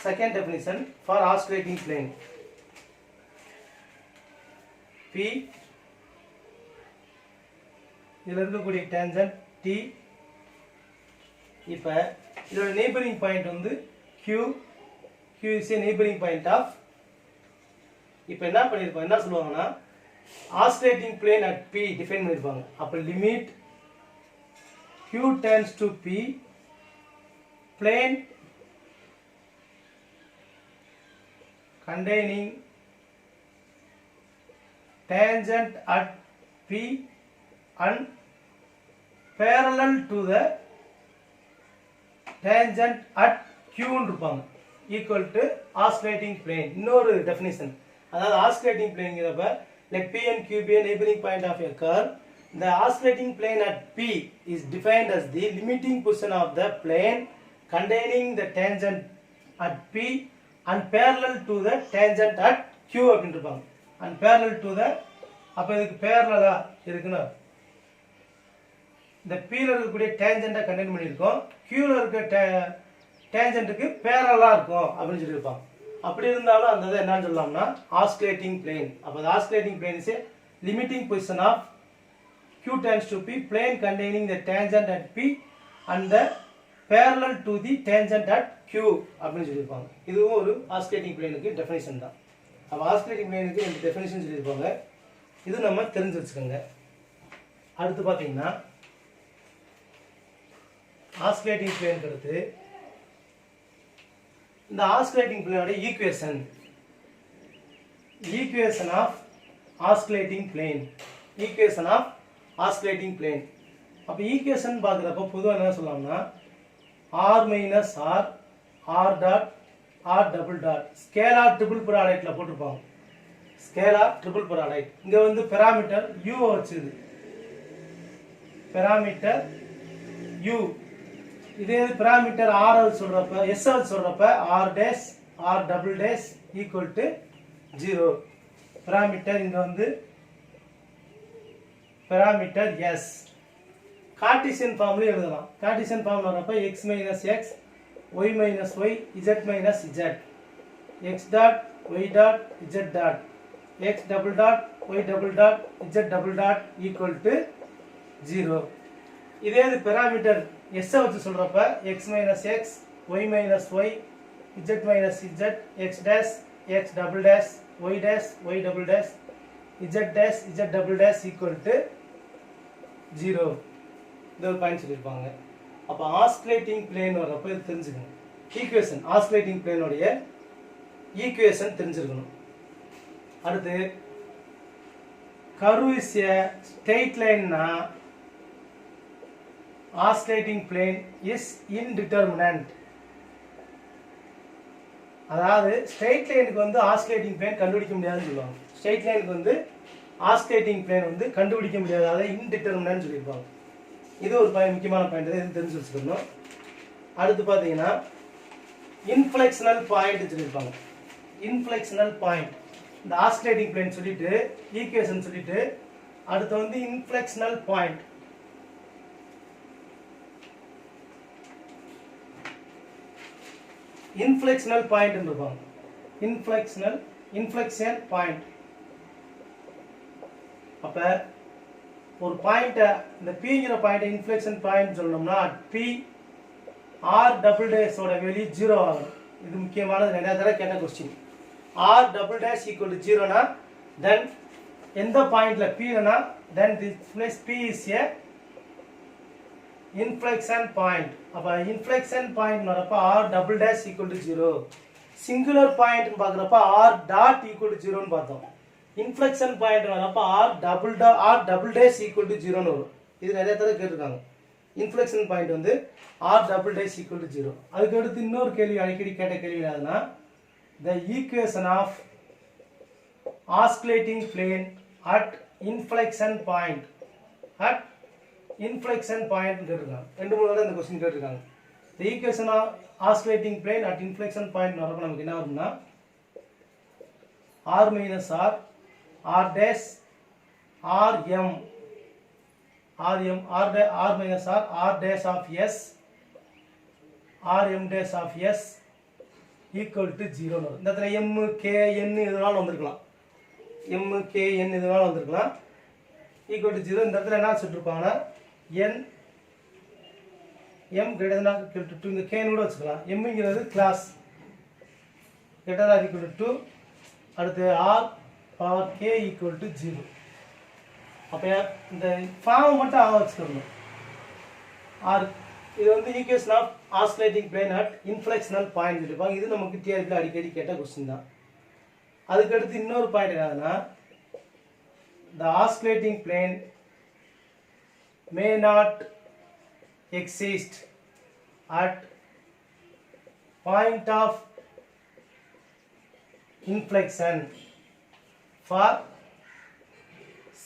second definition for oscillating plane P, இதில் இருக்கக்கூடிய டேஞ்சன்ட் T, இப்போ இதோட நெய்பரிங் பாயிண்ட் வந்து Q is a neighboring point of, இப்போ என்ன பண்ணியிருப்பாங்க, என்ன சொல்லுவாங்கன்னா oscillating plane at P define பண்ணியிருப்பாங்க. அப்போ limit Q tends to P, plane containing tangent at P and parallel to the tangent at Q இருப்பாங்க equal to oscillating plane. இன்னொரு definition, அதாவது oscillating planeங்கிறப்ப let P and Q be a neighboring point of a curve. The oscillating plane at P is defined as the limiting position of the plane containing the tangent at P and parallel to the tangent at Q அப்படின்னு இருப்பாங்க. and parallel to the, அப்போ இதுக்கு பேரலா இருக்குன்னா இந்த P ல இருக்கக்கூடிய டேஞ்சன்ட்டை contain பண்ணியிருக்கோம், Q ல இருக்க டேஞ்சன்ட்டுக்கு பேரலா இருக்கும் அப்படின்னு சொல்லியிருப்பாங்க. அப்படி இருந்தாலும் அந்த இதை என்னன்னு சொல்லலாம்னா ஆஸ்சிலேட்டிங் பிளேன். அப்போ oscillating plane is limiting position of Q tends to P, plane containing the tangent at P and the parallel to the tangent at Q அப்படின்னு சொல்லியிருப்பாங்க. இதுவும் ஒரு ஆஸ்சிலேட்டிங் பிளேனுக்கு டெஃபினிஷன் தான். அப்போ ஆஸ்சிலேட்டிங் பிளேனுக்கு இந்த டெஃபினிஷன் சொல்லியிருப்பாங்க. இது நம்ம தெரிஞ்சு வச்சுக்கோங்க. அடுத்து பார்த்தீங்கன்னா ஆஸ்சிலேட்டிங் பிளேனுக்கு அடுத்து இந்த ஆஸ்சிலேட்டிங் பிளேனோட ஈக்குவேஷன் ஆஃப் ஆஸ்சிலேட்டிங் பிளேன், அப்போ ஈக்குவேஷன் பார்க்குறப்ப பொதுவாக என்ன சொல்லலாம்னா R minus R, R dot, R double dot, scalar triple ப்ராடக்டில் போட்டிருப்பாங்க. ஸ்கேலார் ட்ரிபிள் ப்ராடக்ட் இங்கே வந்து பெராமீட்டர் U வச்சுது, பெராமீட்டர் U. இதே பெராமீட்டர் R சொல்கிறப்ப S சொல்கிறப்ப R dash, R double dash equal to 0. Parameter இங்கே வந்து பெராமீட்டர் S. கார்ட்டீசியன் ஃபார்ம்லேயும் எழுதலாம். கார்ட்டீசியன் ஃபார்ம் வரப்போ x minus X, Y minus Y, z minus z, x dot, y dot, z dot, x double dot, y double dot, z double dot equal to 0. இதே இது parameter எஸ்ஸை வச்சு சொல்கிறப்ப x minus X, Y minus Y, z minus z, x dash, x double dash, y dash, y double dash, z dash, z double dash equal to 0. இது ஒரு point சொல்லியிருப்பாங்க. அப்போ oscillating plane வரப்போ இது தெரிஞ்சுக்கணும். ஈக்குவேஷன், ஆஸ்சிலேட்டிங் பிளேனுடைய ஈக்குவேஷன் தெரிஞ்சிருக்கணும். அடுத்து curve is a straight லைன்னா ஆஸ்சிலேட்டிங் பிளேன் இஸ் இன்டிட்டர்மினன்ட். அதாவது ஸ்ட்ரெயிட் லைனுக்கு வந்து ஆஸ்சிலேட்டிங் பிளேன் கண்டுபிடிக்க முடியாதுன்னு சொல்லுவாங்க. ஸ்ட்ரெயிட் லைனுக்கு வந்து ஆஸ்சிலேட்டிங் பிளேன் வந்து கண்டுபிடிக்க முடியாது, அதாவது இன்டிட்டர்மினன்ட் சொல்லியிருப்பாங்க. இது ஒரு முக்கியமான பாயிண்ட், இது தெரிஞ்சு வச்சுக்கணும். அடுத்து பார்த்தீங்கன்னா இன்ஃப்ளெக்ஷனல் பாயிண்ட் சொல்லியிருப்பாங்க. இன்ஃப்ளெக்ஷனல் பாயிண்ட் இந்த ஆஸ்சிலேட்டிங் பிளேன் சொல்லிட்டு ஈக்குவேஷன் சொல்லிட்டு அடுத்து வந்து இன்ஃப்ளெக்ஷனல் பாயிண்ட். இன்ஃப்ளெக்ஷனல் பாயிண்ட் இருப்பாங்க. Inflectional inflection point. அப்ப ஒரு பாயிண்ட் இந்த Pங்கிற பாயிண்ட் இன்ஃப்ளெக்ஷன் பாயிண்ட் சொல்லணும்னா P R டபுள் டேஷ் ஓட வேல்யூ 0 ஆகும். இது முக்கியமானது, நிறைய தடவை கேட்ட question. R double dash equal to 0 னா then எந்த பாயிண்ட்ல P னா then this place P is a inflection point. அப்ப inflection point வரப்ப R double dash equal to 0. singular point னு பார்க்கறப்ப R dot equal to 0 னு பார்த்தோம். inflection point வரப்ப R double dash equal to 0 னு வரும். இது நிறைய தடவை கேட்டிருக்காங்க. inflection point வந்து R double dash equal to 0. அதுக்கு அடுத்து இன்னொரு கேள்வி அடிக்கடி கேட்ட கேள்வி என்னன்னா the equation of oscillating plane at inflection point கேட்டிருக்காங்க. ரெண்டு மூணு தடவை இந்த क्वेश्चन கேட்டிருக்காங்க. the equation of oscillating plane at inflection point வரப்ப நமக்கு என்ன வரும்னா r minus r r dash r m r minus r dash of s r m dash of s equal to 0 னு. இந்த இடத்துல m k n இதனால வந்திருக்கலாம். m k n இதனால வந்திருக்கலாம். equal to 0. இந்த இடத்துல என்ன சொல்லிருப்பாங்கன்னா n m greater than or equal to 2 இந்த k னோட வச்சுக்கலாம். m ங்கிறது class greater than or equal to 2. அடுத்து r power k equal to 0. அப்ப இந்த ஃபார்ம் மட்டும் ஆக வச்சுக்கணும். r இது வந்து equation of oscillating plane at inflectional point சொல்லிருப்பாங்க. இது நமக்கு தியரியில் அடிக்கடி கேட்ட கொஸ்டின் தான். அதுக்கு அடுத்து இன்னொரு பாயிண்ட் என்னன்னா the oscillating plane may not exist at point of inflection for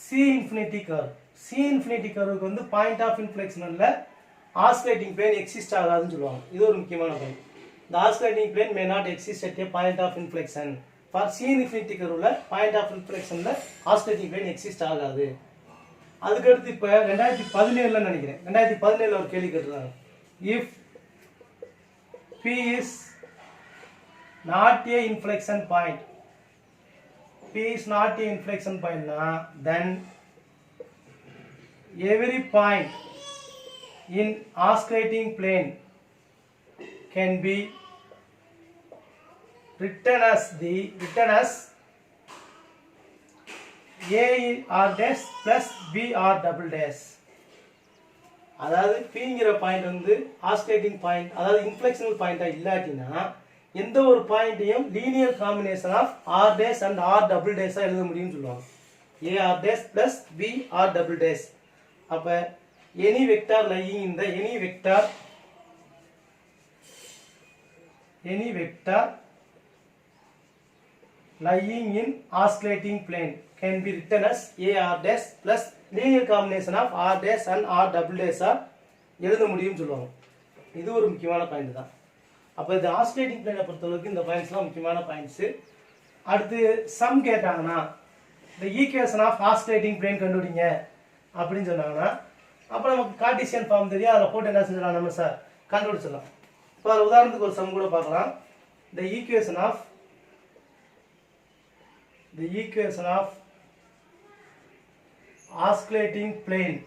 C infinity curve. C infinity curve வந்து பாயிண்ட் ஆஃப் இன்ஃப்ளெக்ஷன்ல ஆசிலேட்டிங் பிளேன் எக்ஸிஸ்ட் ஆகாதுன்னு சொல்லுவாங்க. இது ஒரு முக்கியமான point. the oscillating plane may not exist at a point of inflection for C infinity curveல point of இன்ஃப்ளெக்ஷன்ல oscillating plane exist ஆகாது. அதுக்கு அடுத்து இப்ப 2017ல நினைக்கிறேன் 2017ல ஒரு கேள்வி கேட்டிருக்காங்க. if P is not a inflection point, P is not a inflection point na then every point in oscillating plane can be written as a r dash plus b r double dash. அதாவது Pங்கிற point வந்து oscillating point, அதாவது inflectional பாயிண்டா இல்லாட்டினா எந்த ஒரு பாயிண்ட்டையும் linear combination of r dash and r double dash எழுத முடியும்னு சொல்லுவாங்க. a r dash plus b r double dash. அப்ப any vector lying in the any vector lying in oscillating plane can be written as a r dash plus linear combination of r dash and r double dash எழுத முடியும்னு சொல்லுவாங்க. இது ஒரு முக்கியமான point தான். அப்ப இந்த ஆசிலேட்டிங் பிளேனை பொறுத்தவரைக்கும் இந்த பாயிண்ட்ஸ்லாம் முக்கியமான பாயிண்ட்ஸ். அடுத்து சம் கேட்டாங்கன்னா the equation of oscillating plane கண்டுபிடிங்க அப்படின்னு சொன்னாங்கன்னா அப்ப நமக்கு கார்ட்டீசியன் ஃபார்ம் தெரியும், அதில் போட்டு என்ன செஞ்சிடலாம் நம்ம சார் கண்டுபிடிச்சிடலாம். இப்போ உதாரணத்துக்கு ஒரு சம் கூட பார்க்கலாம். the equation of oscillating plane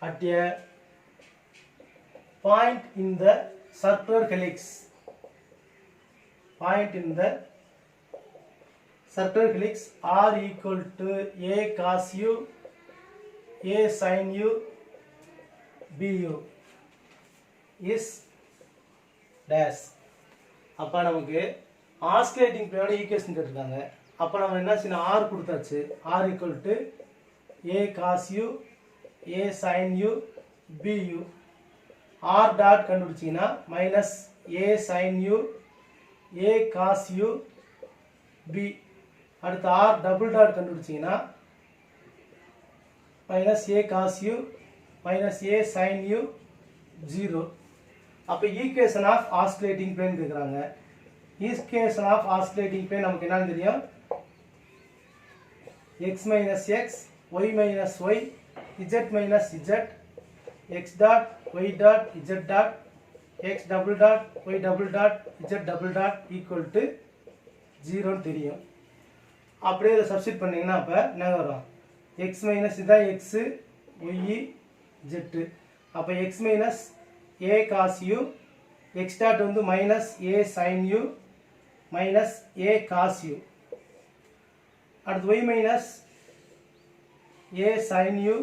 at a point in the circular helix r equal to a cos u a sin u bu is dash. அப்ப நமக்கு ஆசிலேட்டிங் பிளேனோட ஈக்குவேஷன் கேட்டிருக்காங்க. அப்ப நம்ம என்ன செய்யணும், r கொடுத்தாச்சு. r equal to a cos u a sin u bu. r dot கண்டுபிடிச்சீங்கன்னா minus a sin u a cos u b. அடுத்து r டபுள் டாட் கண்டுபிடிச்சீங்கன்னா minus a cos u minus a sin u 0. அப்ப equation of oscillating plane கேக்குறாங்க. Equation of oscillating plane நமக்கு என்னன்னு தெரியும், x minus x y minus y z minus z x dot y dot z dot x double dot y double dot z double dot equal to 0 தெரியும். அப்படியே இதை substitute பண்ணீங்கன்னா அப்போ என்ன வரும்? x மைனஸ் இதான் x y z. அப்போ x minus a cos u, x dot வந்து minus a sin u minus a cos u. அடுத்து y minus a sin u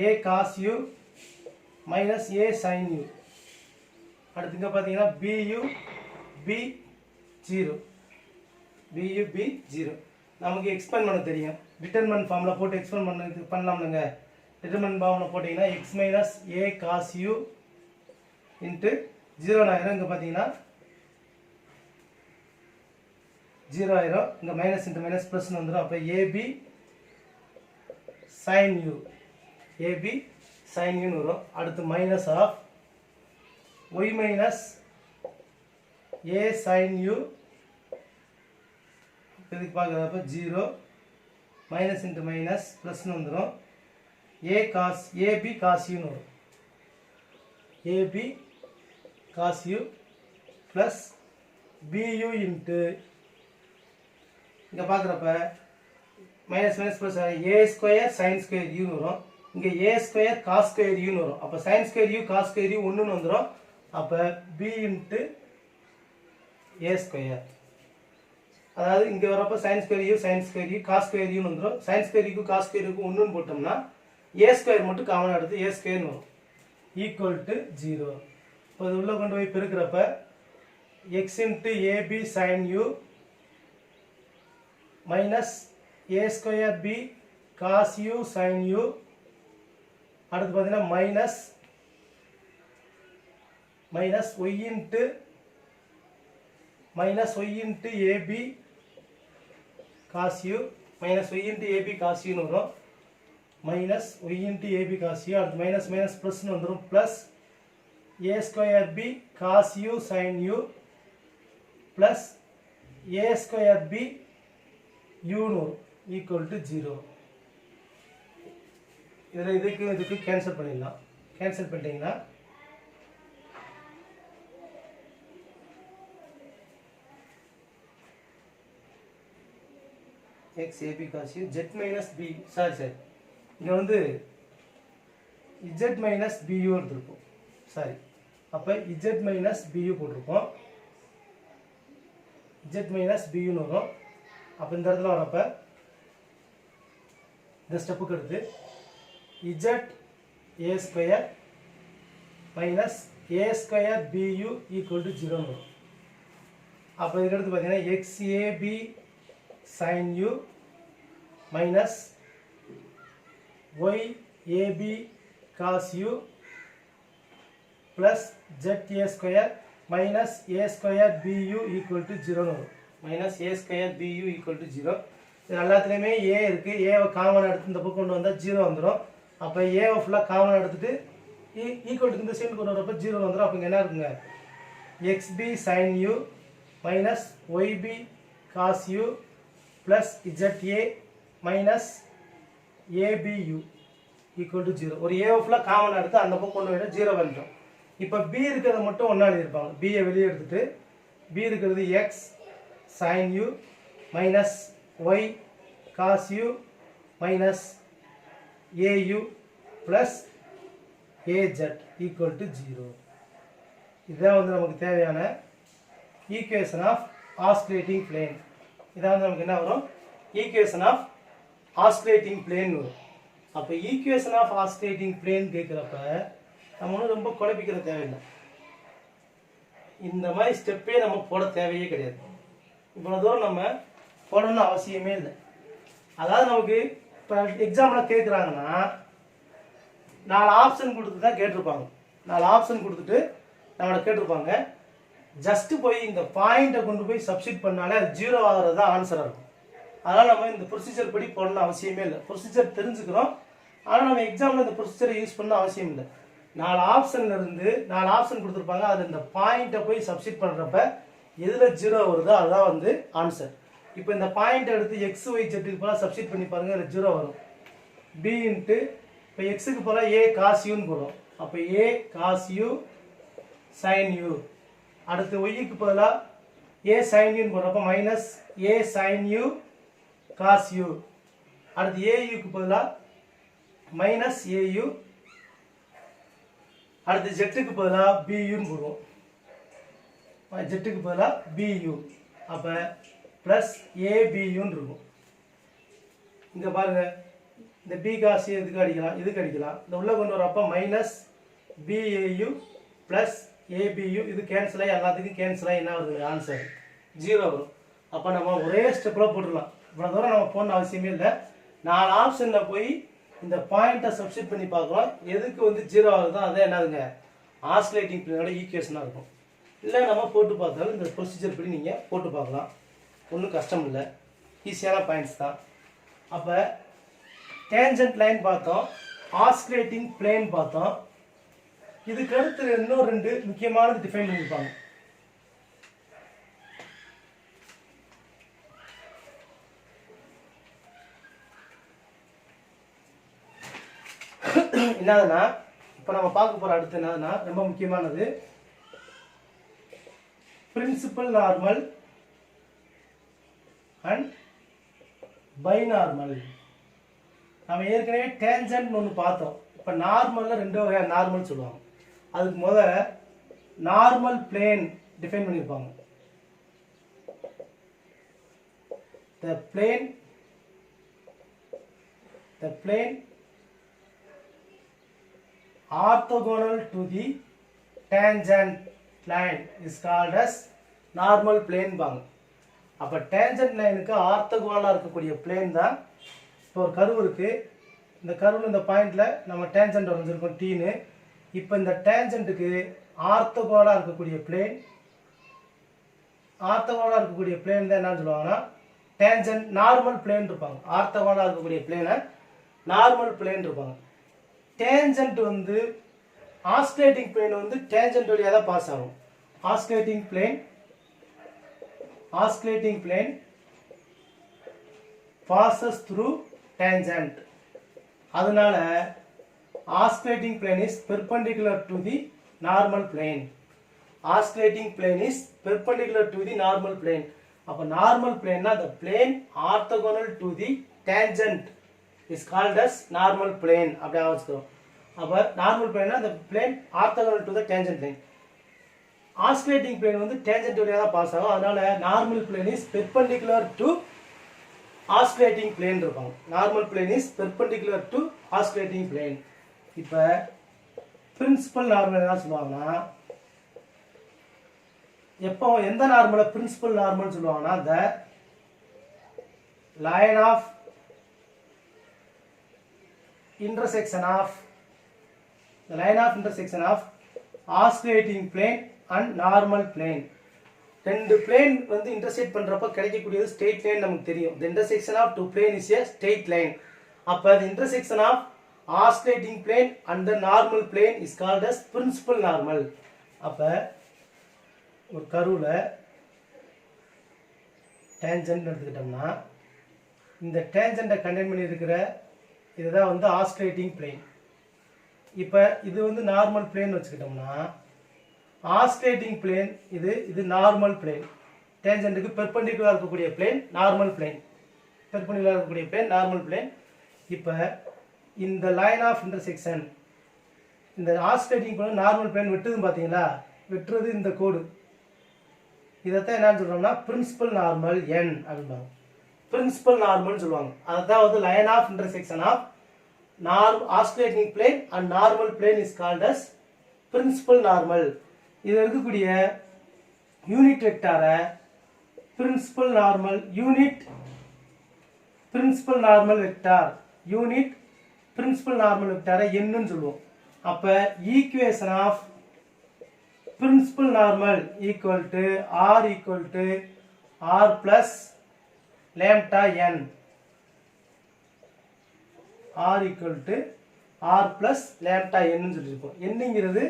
a cos u minus a sin u. அடுத்து இங்க பாத்தீங்கன்னா bu b 0 bu b 0. நமக்கு expand பண்ண தெரியும். Determinant formula போட்டு expand பண்ணலாம்ங்க. Determinant formula போட்டீங்கன்னா x minus a cos u into 0 ஆயிரும். இங்க பாத்தீங்கன்னா 0 ஆயிரும். இங்க மைனஸ் இன்டு மைனஸ் பிளஸ் வந்துரும். அப்ப ab sin u ab sin u வரும். அடுத்து minus of y minus a sin u, இதுக்கு பார்க்குறப்ப 0 மைனஸ் இன்ட்டு மைனஸ் ப்ளஸ்னு வந்துடும். ab cos u வரும். ab cos u plus bu into இங்கே பார்க்குறப்ப minus minus plus a square sine square u வரும். இங்கே a square cos square u வரும். அப்போ sine square u cos square u ஒன்றுன்னு வந்துடும். அப்போ b இன்ட்டு a ஸ்கொயர், அதாவது இங்கே வரப்போ sine square u cos square u வந்துடும். Sine square u cos square u ஒன்றுன்னு போட்டோம்னா a ஸ்கொயர் மட்டும் காமனாக எடுத்து a ஸ்கொயர்னு வரும். Equal to 0. இப்போ இது உள்ளே கொண்டு போய் பெருக்கிறப்ப x into ab sin u minus a square b cos u sin u. அடுத்து பார்த்தீங்கன்னா minus y into ab cos u minus y into ab cos u வரும். Minus y into ab cos u. அடுத்து minus minus ப்ளஸ்னு வந்துடும். Plus a square b cos u sin u plus a square b u வரும். Equal to 0. இதில் இதுக்கு cancel பண்ணிடலாம். Cancel பண்ணிட்டீங்கன்னா x ab cos u z minus b, sorry இங்கே வந்து z minus bu எடுத்துருப்போம். Sorry, அப்போ z minus bu போட்டிருப்போம். z minus buன்னு வரும். அப்போ இந்த இடத்துல வரப்போ இந்த ஸ்டெப்புக்கு எடுத்து z a square minus a square bu equal to 0 வரும். அப்போ இதுக்கு எடுத்து பார்த்தீங்கன்னா xab sin u minus yab cos u plus za square minus a square bu equal to 0 வரும். Minus a square bu equal to 0. இது எல்லாத்துலேயுமே a இருக்குது. ஏவை காமன் எடுத்து இந்த பக்கம் கொண்டு வந்தால் 0 வந்துடும். அப்போ ஏவை ஃபுல்லாக காமன் எடுத்துட்டு ஈக்குவல் டு இந்த சைடு கொண்டு வரப்போ 0 வந்துடும். அப்போ இங்கே என்ன இருக்குங்க? xb sin u minus yb cos u plus za minus abu equal to 0. ஒரு ஏவை ஃபுல்லாக காமன் எடுத்து அந்த பக்கம் கொண்டு போய்ட்டு 0 வந்துடும். இப்போ b இருக்கிறத மட்டும் ஒன்றா எழுதியிருப்பாங்க. பியை வெளியே எடுத்துட்டு b இருக்கிறது x sin u minus y cos u minus au plus az equal to 0. இதுதான் வந்து நமக்கு தேவையான ஈக்குவேஷன் ஆஃப் ஆஸ்குலேட்டிங் பிளேன். இதான் வந்து நமக்கு என்ன வரும்? ஈக்குவேஷன் ஆஃப் ஆஸ்குலேட்டிங் பிளேன் வரும். அப்போ ஈக்குவேஷன் ஆஃப் ஆஸ்குலேட்டிங் பிளேன் கேட்குறப்ப நம்ம ஒன்றும் ரொம்ப குழப்பிக்கிற தேவையில்லை. இந்த மாதிரி ஸ்டெப்பே நம்ம போட தேவையே கிடையாது. இவ்வளோ தூரம் நம்ம போடணும்னு அவசியமே இல்லை. அதாவது நமக்கு இப்போ எக்ஸாம்பிள் கேட்குறாங்கன்னா 4 ஆப்ஷன் கொடுத்து தான் கேட்டிருப்பாங்க. 4 ஆப்ஷன் கொடுத்துட்டு நம்மளை கேட்டிருப்பாங்க. ஜஸ்ட்டு போய் இந்த பாயிண்ட்டை கொண்டு போய் சப்ஸ்டிட் பண்ணாலே அது 0 ஆகிறது தான் ஆன்சராக இருக்கும். அதனால் நம்ம இந்த ப்ரொசீஜர் படி போடணும்னு அவசியமே இல்லை. ப்ரொசீஜர் தெரிஞ்சுக்கிறோம், ஆனால் நம்ம எக்ஸாமில் இந்த ப்ரொசீஜரை யூஸ் பண்ண அவசியம் இல்லை. 4 ஆப்ஷன்லேருந்து 4 ஆப்ஷன் கொடுத்துருப்பாங்க. அதில் இந்த பாயிண்ட்டை போய் சப்ஸ்டிட் பண்ணுறப்ப எதில் 0 வருதோ அதுதான் வந்து ஆன்சர். இப்போ இந்த பாயிண்ட் எடுத்து எக்ஸ் ஒய் ஜெட்டுக்கு போல சப்ஸ்டிட் பண்ணி பாருங்க, அதில் 0 வரும். பி இன்ட்டு இப்போ எக்ஸுக்கு போல ஏ காஸ் யூன்னு போடும். அப்போ ஏ காஸ் யூ sin u. அடுத்து yக்கு பதிலா a sin u போடுறப்ப minus a sin u cos u. அடுத்து auக்கு பதிலா மைனஸ் au. அடுத்து zக்கு பதிலா bu ன்னு போடுவோம். zக்கு பதிலா bu. அப்ப பிளஸ் abu ன்னு இருக்கும். இங்க பாருங்க, இந்த b cos a இதுக்கு அடிக்கலாம், இதுக்கு அடிக்கலாம். இந்த உள்ள கொண்டு வரப்ப மைனஸ் bau பிளஸ் abu. இது கேன்சல் ஆகி எல்லாத்துக்கும் கேன்சல் ஆகி என்ன வருது? ஆன்சர் 0 வரும். அப்போ நம்ம ஒரே ஸ்டெப்பில் போட்டுடலாம். இவ்வளோ தூரம் நம்ம போன அவசியமே இல்லை. 4 ஆப்ஷனில் போய் இந்த பாயிண்ட்டை சப்ஸ்டிட் பண்ணி பார்க்கலாம். எதுக்கு வந்து 0 ஆகுதோ அதே என்னதுங்க? ஆஸ்லேட்டிங் பிளேனோட ஈக்குவேஷனாக இருக்கும். இல்லை நம்ம போட்டு பார்த்தாலும் இந்த ப்ரொசீஜர் படி நீங்கள் போட்டு பார்க்கலாம். ஒன்றும் கஷ்டம் இல்லை, ஈஸியான பாயிண்ட்ஸ் தான். அப்போ டேஞ்சன்ட் லைன் பார்த்தோம், ஆஸ்லேட்டிங் பிளேன் பார்த்தோம். இதுக்கு அடுத்து இன்னும் 2 முக்கியமானது டிஃபைன் பண்ணியிருப்பாங்க. என்னதுன்னா, இப்போ நம்ம பார்க்க போகிற அடுத்து என்னதுன்னா ரொம்ப முக்கியமானது பிரின்சிபல் நார்மல் அண்ட் பைநார்மல். நம்ம ஏற்கனவே டேஞ்சன்ட் ஒன்று பார்த்தோம். இப்போ நார்மலில் 2 வகையான நார்மல் சொல்லுவாங்க. அதுக்கு முதல்ல நார்மல் பிளேன் டிஃபைன் பண்ணியிருப்பாங்க. the plane orthogonal to the tangent line is called as normal plane பாங்க. அப்போ tangent லைனுக்கு ஆர்த்தோகோனலாக இருக்கக்கூடிய பிளேன் தான். இப்போ ஒரு கர்வ் இருக்குது, இந்த கர்வில் இந்த பாயிண்டில் நம்ம டேஞ்சன்ட் வரைஞ்சிருக்கோம் டீனு. இப்போ இந்த டேஞ்சன்ட்டுக்கு ஆர்த்தோகோனலாக இருக்கக்கூடிய பிளேன், ஆர்த்தோகோனலாக இருக்கக்கூடிய பிளேன் தான் என்னன்னு சொல்லுவாங்கன்னா டேஞ்சன்ட் நார்மல் பிளேன் இருப்பாங்க. ஆர்த்தோகோனலாக இருக்கக்கூடிய பிளேனை நார்மல் பிளேன் இருப்பாங்க. டேஞ்சன்ட் வந்து ஆஸ்லேட்டிங் பிளேன் வந்து டேஞ்சன்ட் வழியாக தான் பாஸ் ஆகும். ஆஸ்லேட்டிங் பிளேன் passes through tangent. அதனால oscillating plane is perpendicular to the normal plane. Oscillating plane is perpendicular to the normal plane. அப்ப normal plane na the plane orthogonal to the tangent is called as normal plane. அப்படி ஆவச்சுக்கிறோம். அப்ப normal plane na the plane orthogonal to the tangent line. Oscillating plane வந்து tangent வழியா தான் pass ஆகும். அதனால normal plane is perpendicular to oscillating plane இருப்பாங்க. normal plane is perpendicular to oscillating plane. இப்போ principal normal என்ன சொல்லுவாங்கன்னா, எப்போ எந்த நார்மலை பிரின்சிபல் நார்மல் சொல்லுவாங்கன்னா the line of intersection of oscillating plane and normal plane. ரெண்டு பிளேன் வந்து இன்டர்செக்ட் பண்றப்ப கிடைக்கக்கூடியது ஸ்ட்ரெயிட் லைன் நமக்கு தெரியும். the intersection of two plane is a straight line. அப்ப the intersection of oscillating plane and the normal plane is called as principal normal. அப்ப ஒரு கர்வ்ல tangent எடுத்துக்கிட்டோம்னா இந்த டேஞ்சன்ட்டை கண்டெயின் பண்ணி இருக்கிற இதுதான் வந்து ஆஸ்சிலேட்டிங் பிளேன். இப்போ இது வந்து நார்மல் பிளேன் வச்சுக்கிட்டோம்னா ஆஸ்சிலேட்டிங் பிளேன் இது நார்மல் பிளேன். டேஞ்சன்ட்டுக்கு பெர்பெண்டிகுலராக இருக்கக்கூடிய பிளேன் நார்மல் பிளேன். பெர்பெண்டிகுலராக இருக்கக்கூடிய பிளேன் நார்மல் பிளேன். இப்போ இந்த லைன் ஆஃப் இன்டர்செக்ஷன் இந்த ஆஸ்சிலேட்டிங் பிளேன் நார்மல் பிளேன் வெட்டுதுன்னு பார்த்தீங்களா, வெட்டுறது இந்த கோடு. இதைத்தான் என்னன்னு சொல்கிறோம்னா பிரின்சிபல் நார்மல் என் அப்படின்பாங்க. பிரின்சிபல் நார்மல்னு சொல்லுவாங்க. அதுதான் வந்து line of intersection of oscillating plane and normal plane is called as principal normal. இதில் இருக்கக்கூடிய யூனிட் வெக்டாரை principal normal unit principal normal vector unit principal normal வெக்டாரை என்னன்னு சொல்லுவோம். அப்போ equation of principal normal equal to r plus lambda n. r equal to r plus lambda n ன்னு சொல்லியிருப்போம். என்னங்கிறது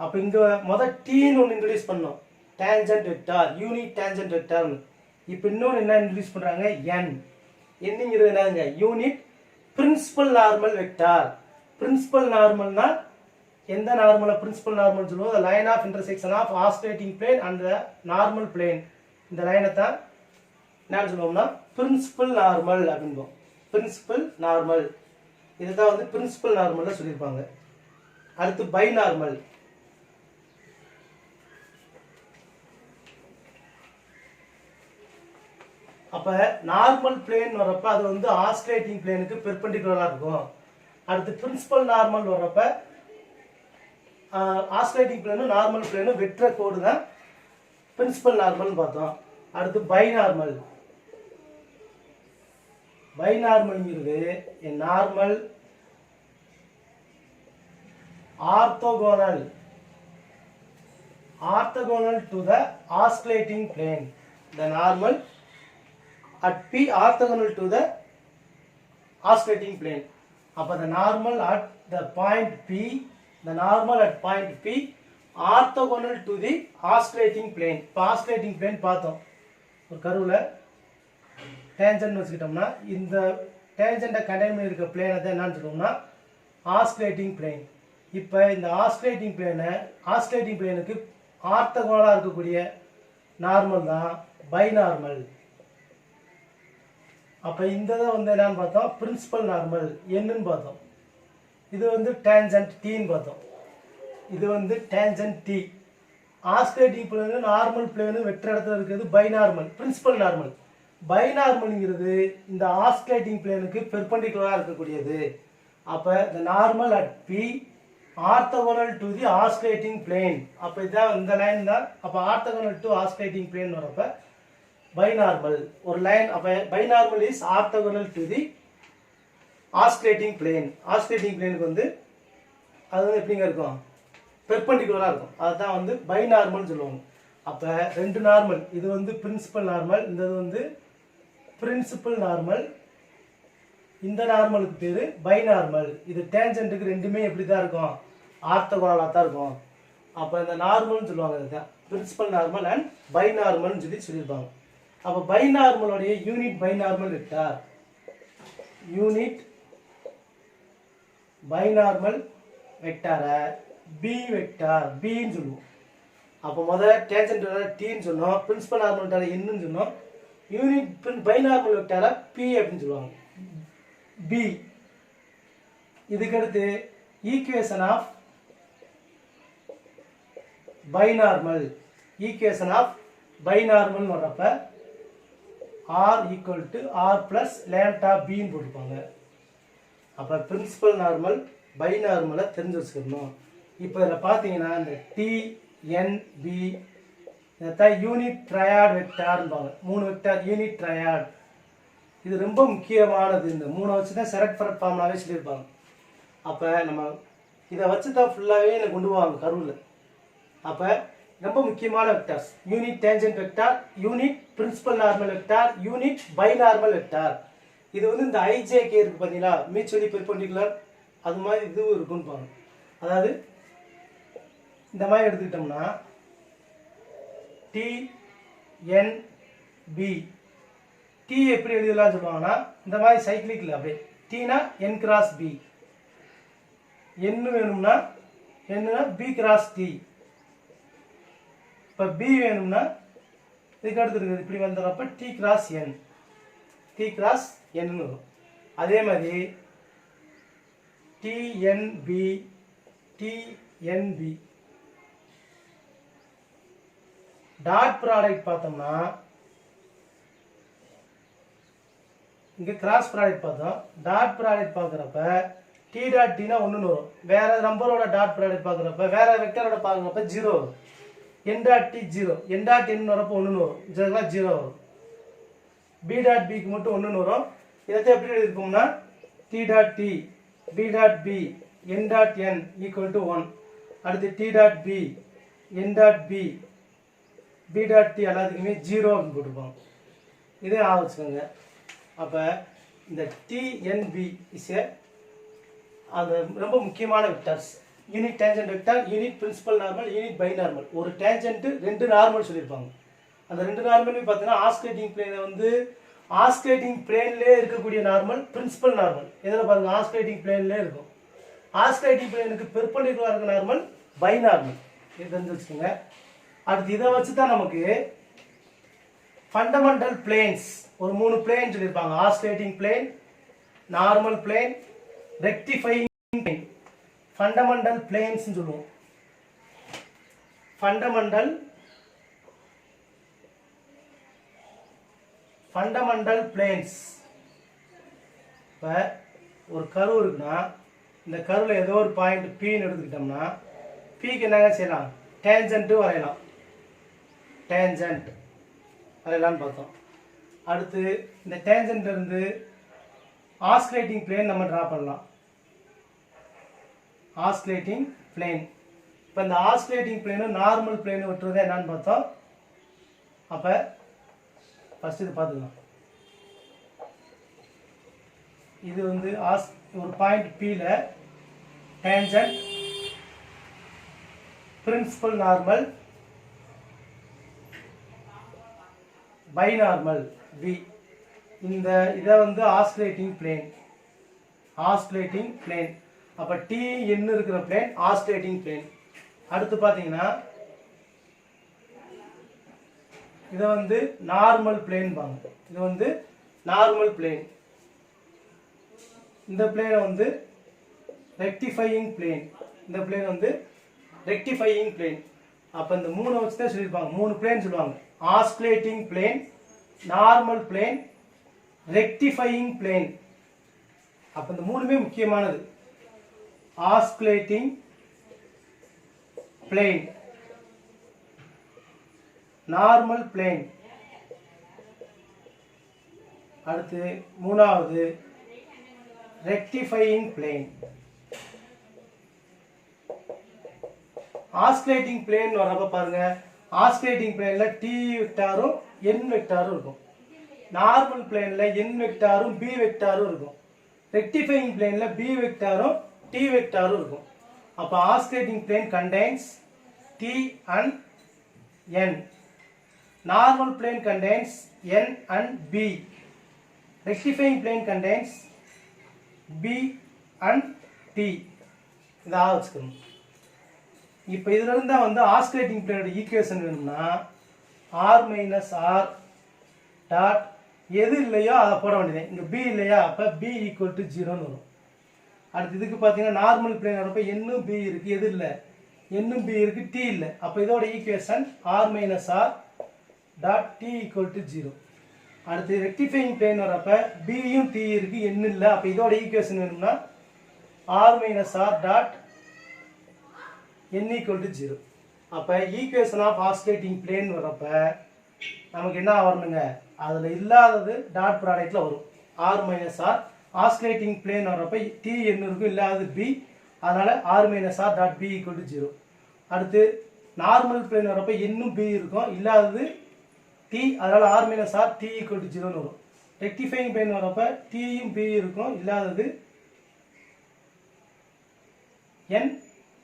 அப்போ இங்கே முதல் டீன்னு ஒன்று இன்ட்ரடியூஸ் பண்ணோம், டேஞ்சன்ட் வெக்டார் யூனிட் டேஞ்சன்ட் வெக்டார்னு. இப்போ இன்னொன்று என்ன இன்ட்ரடியூஸ் பண்ணுறாங்க, n. என்னங்கிறது என்னங்க, unit principal normal vector. Principal நார்மல்னா எந்த நார்மலை பிரின்சிபல் நார்மல் சொல்லுவோம்? the line of intersection of oscillating plane and the normal plane. இந்த லைனை தான் என்ன சொல்லுவோம்னா பிரின்சிபல் நார்மல் அப்படின்போம். பிரின்சிபல் நார்மல் இதுதான் வந்து பிரின்சிபல் நார்மல்ல சொல்லியிருப்பாங்க. அடுத்து பை நார்மல். அப்ப நார்மல் பிளேன் வரப்ப அது வந்து ஆஸ்சிலேட்டிங் பிளேனுக்கு பெர்பெண்டிகுலரா இருக்கும். அடுத்து பிரின்சிபல் நார்மல் வரப்ப ஆஸ்சிலேட்டிங் பிளேனும் நார்மல் பிளேனும் வெற்ற கோடு தான் பிரின்சிபல் நார்மல்னு பார்த்தோம். அடுத்து பை நார்மல். பை நார்மல்ங்கிறது normal orthogonal to the oscillating plane. The normal at P orthogonal to the oscillating plane. அப்ப the normal at the point P, the normal at point P orthogonal to the oscillating plane. இப்போ oscillating plane பார்த்தோம். ஒரு கர்வ்ல tangent வச்சுக்கிட்டோம்னா இந்த டேஞ்சன்ட்டை contain பண்ணி இருக்க பிளேனை தான் என்னன்னு சொல்லுவோம்னா ஆஸ்சிலேட்டிங் பிளேன். இப்போ இந்த ஆஸ்சிலேட்டிங் பிளேனுக்கு ஆர்த்தோகோனலாக இருக்கக்கூடிய நார்மல் தான் பை நார்மல். அப்போ இந்த இதை வந்து என்னன்னு பார்த்தோம் பிரின்சிபல் நார்மல் என்னன்னு பார்த்தோம். இது வந்து டேஞ்சன்ட் டீன்னு பார்த்தோம். இது வந்து tangent T. Oscillating plane normal plane வெற்ற இடத்துல இருக்கிறது பை நார்மல் பிரின்சிபல் நார்மல். பை நார்மல்ங்கிறது இந்த ஆஸ்சிலேட்டிங் பிளேனுக்கு பெர்பெண்டிகுலராக இருக்கக்கூடியது. அப்போ இந்த normal at P orthogonal to the oscillating plane. அப்போ இதுதான் இந்த லைன் தான். அப்போ ஆர்த்தோகோனல் டு ஆஸ்சிலேட்டிங் பிளேன் வரப்ப பை நார்மல் ஒரு லைன். அப்போ binormal is orthogonal to the oscillating plane. Oscillating பிளேனுக்கு வந்து அது வந்து எப்படிங்க இருக்கும் பெர்பெண்டிகுலராக இருக்கும். அதுதான் வந்து பை நார்மல்னு சொல்லுவாங்க. அப்போ ரெண்டு நார்மல், இது வந்து பிரின்சிபல் நார்மல், இந்த இது வந்து பிரின்சிபல் நார்மல். இந்த நார்மலுக்கு பேர் பை நார்மல். இது டேஞ்சன்ட்டுக்கு ரெண்டுமே எப்படி தான் இருக்கும் ஆர்த்தோகோனலாக தான் இருக்கும். அப்போ இந்த நார்மல்னு சொல்லுவாங்க. இதுதான் பிரின்சிபல் நார்மல் அண்ட் பை நார்மல்னு சொல்லியிருப்பாங்க. அப்போ பை நார்மலோடைய unit binormal vector. Unit binormal வெக்டாரை பி வெக்டார் பின்னு சொல்லுவோம். அப்போ முதல்ல டேஞ்சன்ட் டீன்னு சொன்னோம், பிரின்சிபல் நார்மல் வெக்டாரை என்னன்னு சொன்னோம், யூனிட் பை நார்மல் வெக்டாரை பி அப்படின்னு சொல்லுவாங்க பி. இதுக்கடுத்து ஈக்குவேஷன் ஆஃப் பைநார்மல் வர்றப்ப R equal to R plus lambda பின்னு போட்டிருப்பாங்க. அப்போ பிரின்சிபல் நார்மல் பை நார்மலை தெரிஞ்சு வச்சுக்கணும். இப்போ இதில் பார்த்தீங்கன்னா இந்த டிஎன்பி இதைத்தான் யூனிட் ட்ரையாட் வெக்டார்ன்பாங்க. 3 வெக்டார் யூனிட் ட்ரையாட். இது ரொம்ப முக்கியமானது. இந்த 3 வச்சு தான் செரட் ஃபரட் ஃபார்முலாவே சொல்லியிருப்பாங்க. அப்போ நம்ம இதை வச்சு தான் ஃபுல்லாகவே எனக்கு கொண்டு போவாங்க கருவில். அப்போ ரொம்ப முக்கியமான vectors unit tangent vector, unit principal normal vector, unit binormal vector. இது வந்து இந்த ஐஜேகே இருக்குது பார்த்தீங்களா, மியூச்சுவலி பெர்பெண்டிகுலர், அது மாதிரி இதுவும் இருக்குன்னு பாருங்க. அதாவது இந்த மாதிரி எடுத்துக்கிட்டோம்னா டிஎன்பி டி எப்படி எழுதலாம் சொல்லுவாங்கன்னா இந்த மாதிரி சைக்கிளிக்கில் அப்படியே டீனா என் கிராஸ் பி, என்ன வேணும்னா என்னன்னா பி கிராஸ் டி. இப்போ பி வேணும்னா இதுக்கு அடுத்து இருக்குது இப்படி வந்துடுறப்ப டி கிராஸ் என், டி கிராஸ் என்னு வரும். அதே மாதிரி டிஎன்பி டாட் ப்ராடக்ட் பார்த்தோம்னா இங்கே கிராஸ் ப்ராடக்ட் பார்த்தோம். டாட் ப்ராடக்ட் பார்க்குறப்ப டி டாட் டினா 1ன்னு வரும். வேற நம்பரோட டாட் ப்ராடக்ட் பார்க்குறப்ப வேற வெக்டரோட பார்க்குறப்ப 0 வரும். N dot T 0, N dot N வரப்போ 1ன்னு வரும், இதெல்லாம் 0 வரும். பி டாட் பிக்கு மட்டும் 1ன்னு வரும். இதை எப்படி எழுதிருக்கோம்னா T dot T B dot B N dot N equal to 1. அடுத்து T dot B N dot B B dot T எல்லாத்துக்குமே 0 அப்படின்னு போட்டிருப்போம். இதே ஆரம்பிச்சுக்கோங்க. அப்போ இந்த டிஎன்பி இஸ் அந்த ரொம்ப முக்கியமான vectors. Unit tangent vector, unit principal normal, unit binormal. ஒரு டேஞ்சன்ட்டு 2 நார்மல் சொல்லியிருப்பாங்க. அந்த 2 நார்மலுமே பார்த்தீங்கன்னா ஆஸ்கிலேட்டிங் பிளேனை வந்து ஆஸ்கிலேட்டிங் பிளேன்லேயே இருக்கக்கூடிய நார்மல் பிரின்சிபல் நார்மல். எதில் பாருங்கள் ஆஸ்கிலேட்டிங் பிளேன்லேயே இருக்கும். ஆஸ்குலேட்டிங் பிளேனுக்கு பெர்பெண்டிகுலரா இருக்க நார்மல் பை நார்மல், இது தெரிஞ்சு வச்சுக்கோங்க. அடுத்து இதை வச்சு தான் நமக்கு ஃபண்டமெண்டல் பிளேன்ஸ் ஒரு 3 பிளேன் சொல்லியிருப்பாங்க. Osculating plane, normal plane, rectifying plane. Fundamental planes சொல்லுவோம். Fundamental planes. இப்போ ஒரு கர்வ் இருக்குன்னா இந்த கர்வில் ஏதோ ஒரு பாயிண்ட் Pன்னு எடுத்துக்கிட்டோம்னா Pக்கு என்னங்க செய்யலாம்? டேஞ்சன்ட்டு வரையலாம். டேஞ்சன்ட் வரையலான்னு பார்த்தோம். அடுத்து இந்த டேஞ்சன்ட் இருந்து ஆஸ்குலேட்டிங் பிளேன் நம்ம ட்ரா பண்ணலாம். Osculating plane. இப்போ இந்த ஆஸ்குலேட்டிங் பிளேனும் நார்மல் பிளேனும் விட்டுறதே என்னன்னு பார்த்தோம். அப்போ ஃபர்ஸ்ட் இது பார்த்துக்கலாம். இது வந்து ஒரு பாயிண்ட் Pல tangent, principal normal, binormal V. இந்த இதை வந்து ஆஸ்குலேட்டிங் பிளேன். Osculating plane. அப்போ TN இருக்கிற பிளேன் ஆஸ்குலேட்டிங் பிளேன். அடுத்து பார்த்தீங்கன்னா இதை வந்து நார்மல் பிளேன் பாங்க. இது வந்து நார்மல் பிளேன். இந்த பிளேனை வந்து ரெக்டிஃபையிங் பிளேன். இந்த பிளேன் வந்து ரெக்டிஃபையிங் பிளேன். அப்போ இந்த 3 வச்சு தான் சொல்லியிருப்பாங்க. 3 பிளேன் சொல்லுவாங்க. Osculating plane, normal plane, rectifying plane. அப்போ இந்த 3மே முக்கியமானது. Osculating plane, normal plane. அடுத்து 3வது ரெக்டிஃபையிங் பிளேன். ஆஸ்குலேட்டிங் பிளேன் வரப்ப பாருங்க, ஆஸ்குலேட்டிங் பிளேன்ல T வெக்டாரும் N வெக்டாரும் இருக்கும். நார்மல் பிளேன்ல N வெக்டாரும் B வெக்டாரும் இருக்கும். ரெக்டிஃபையிங் பிளேன்ல B வெக்டாரும் T வெக்டாரும் இருக்கும். அப்ப osculating plane contains T and N. Normal plane contains N and B. Rectifying plane contains B and T. இதை வச்சுக்கணும். இப்போ இதுல இருந்தா வந்து ஆஸ்குலேட்டிங் பிளேனோட ஈக்குவேஷன் வேணும்னா R minus R டாட் எது இல்லையோ அதை போட வேண்டியது. இங்க B இல்லையா, அப்ப B equal to 0ன்னு வரும். அடுத்து இதுக்கு பார்த்தீங்கன்னா நார்மல் பிளேன் வரப்ப N B இருக்கு, எது இல்லை? N B இருக்கு, T இல்லை. அப்போ இதோட equation R minus R dot T equal to 0. அடுத்து ரெக்டிஃபையிங் பிளேன் வரப்ப Bயும் T இருக்கு, N இல்லை. அப்போ இதோட ஈக்குவேஷன் வேணும்னா R minus R dot N equal to 0. அப்போ ஈக்குவேஷன் ஆஃப் ஆஸ்குலேட்டிங் பிளேன் வரப்ப நமக்கு என்ன வரணுங்க, அதில் இல்லாதது டாட் ப்ராடக்டில் வரும். R minus R. Osculating plane வரப்ப T N இருக்கும், இல்லாதது B. அதனால R minus R dot B equal to 0. அடுத்து நார்மல் பிளேன் வரப்ப N B இருக்கும், இல்லாதது T. அதனால R minus R T equal to 0ன்னு வரும். ரெக்டிஃபையிங் பிளேன் வரப்ப Tயும் B இருக்கும், இல்லாதது N.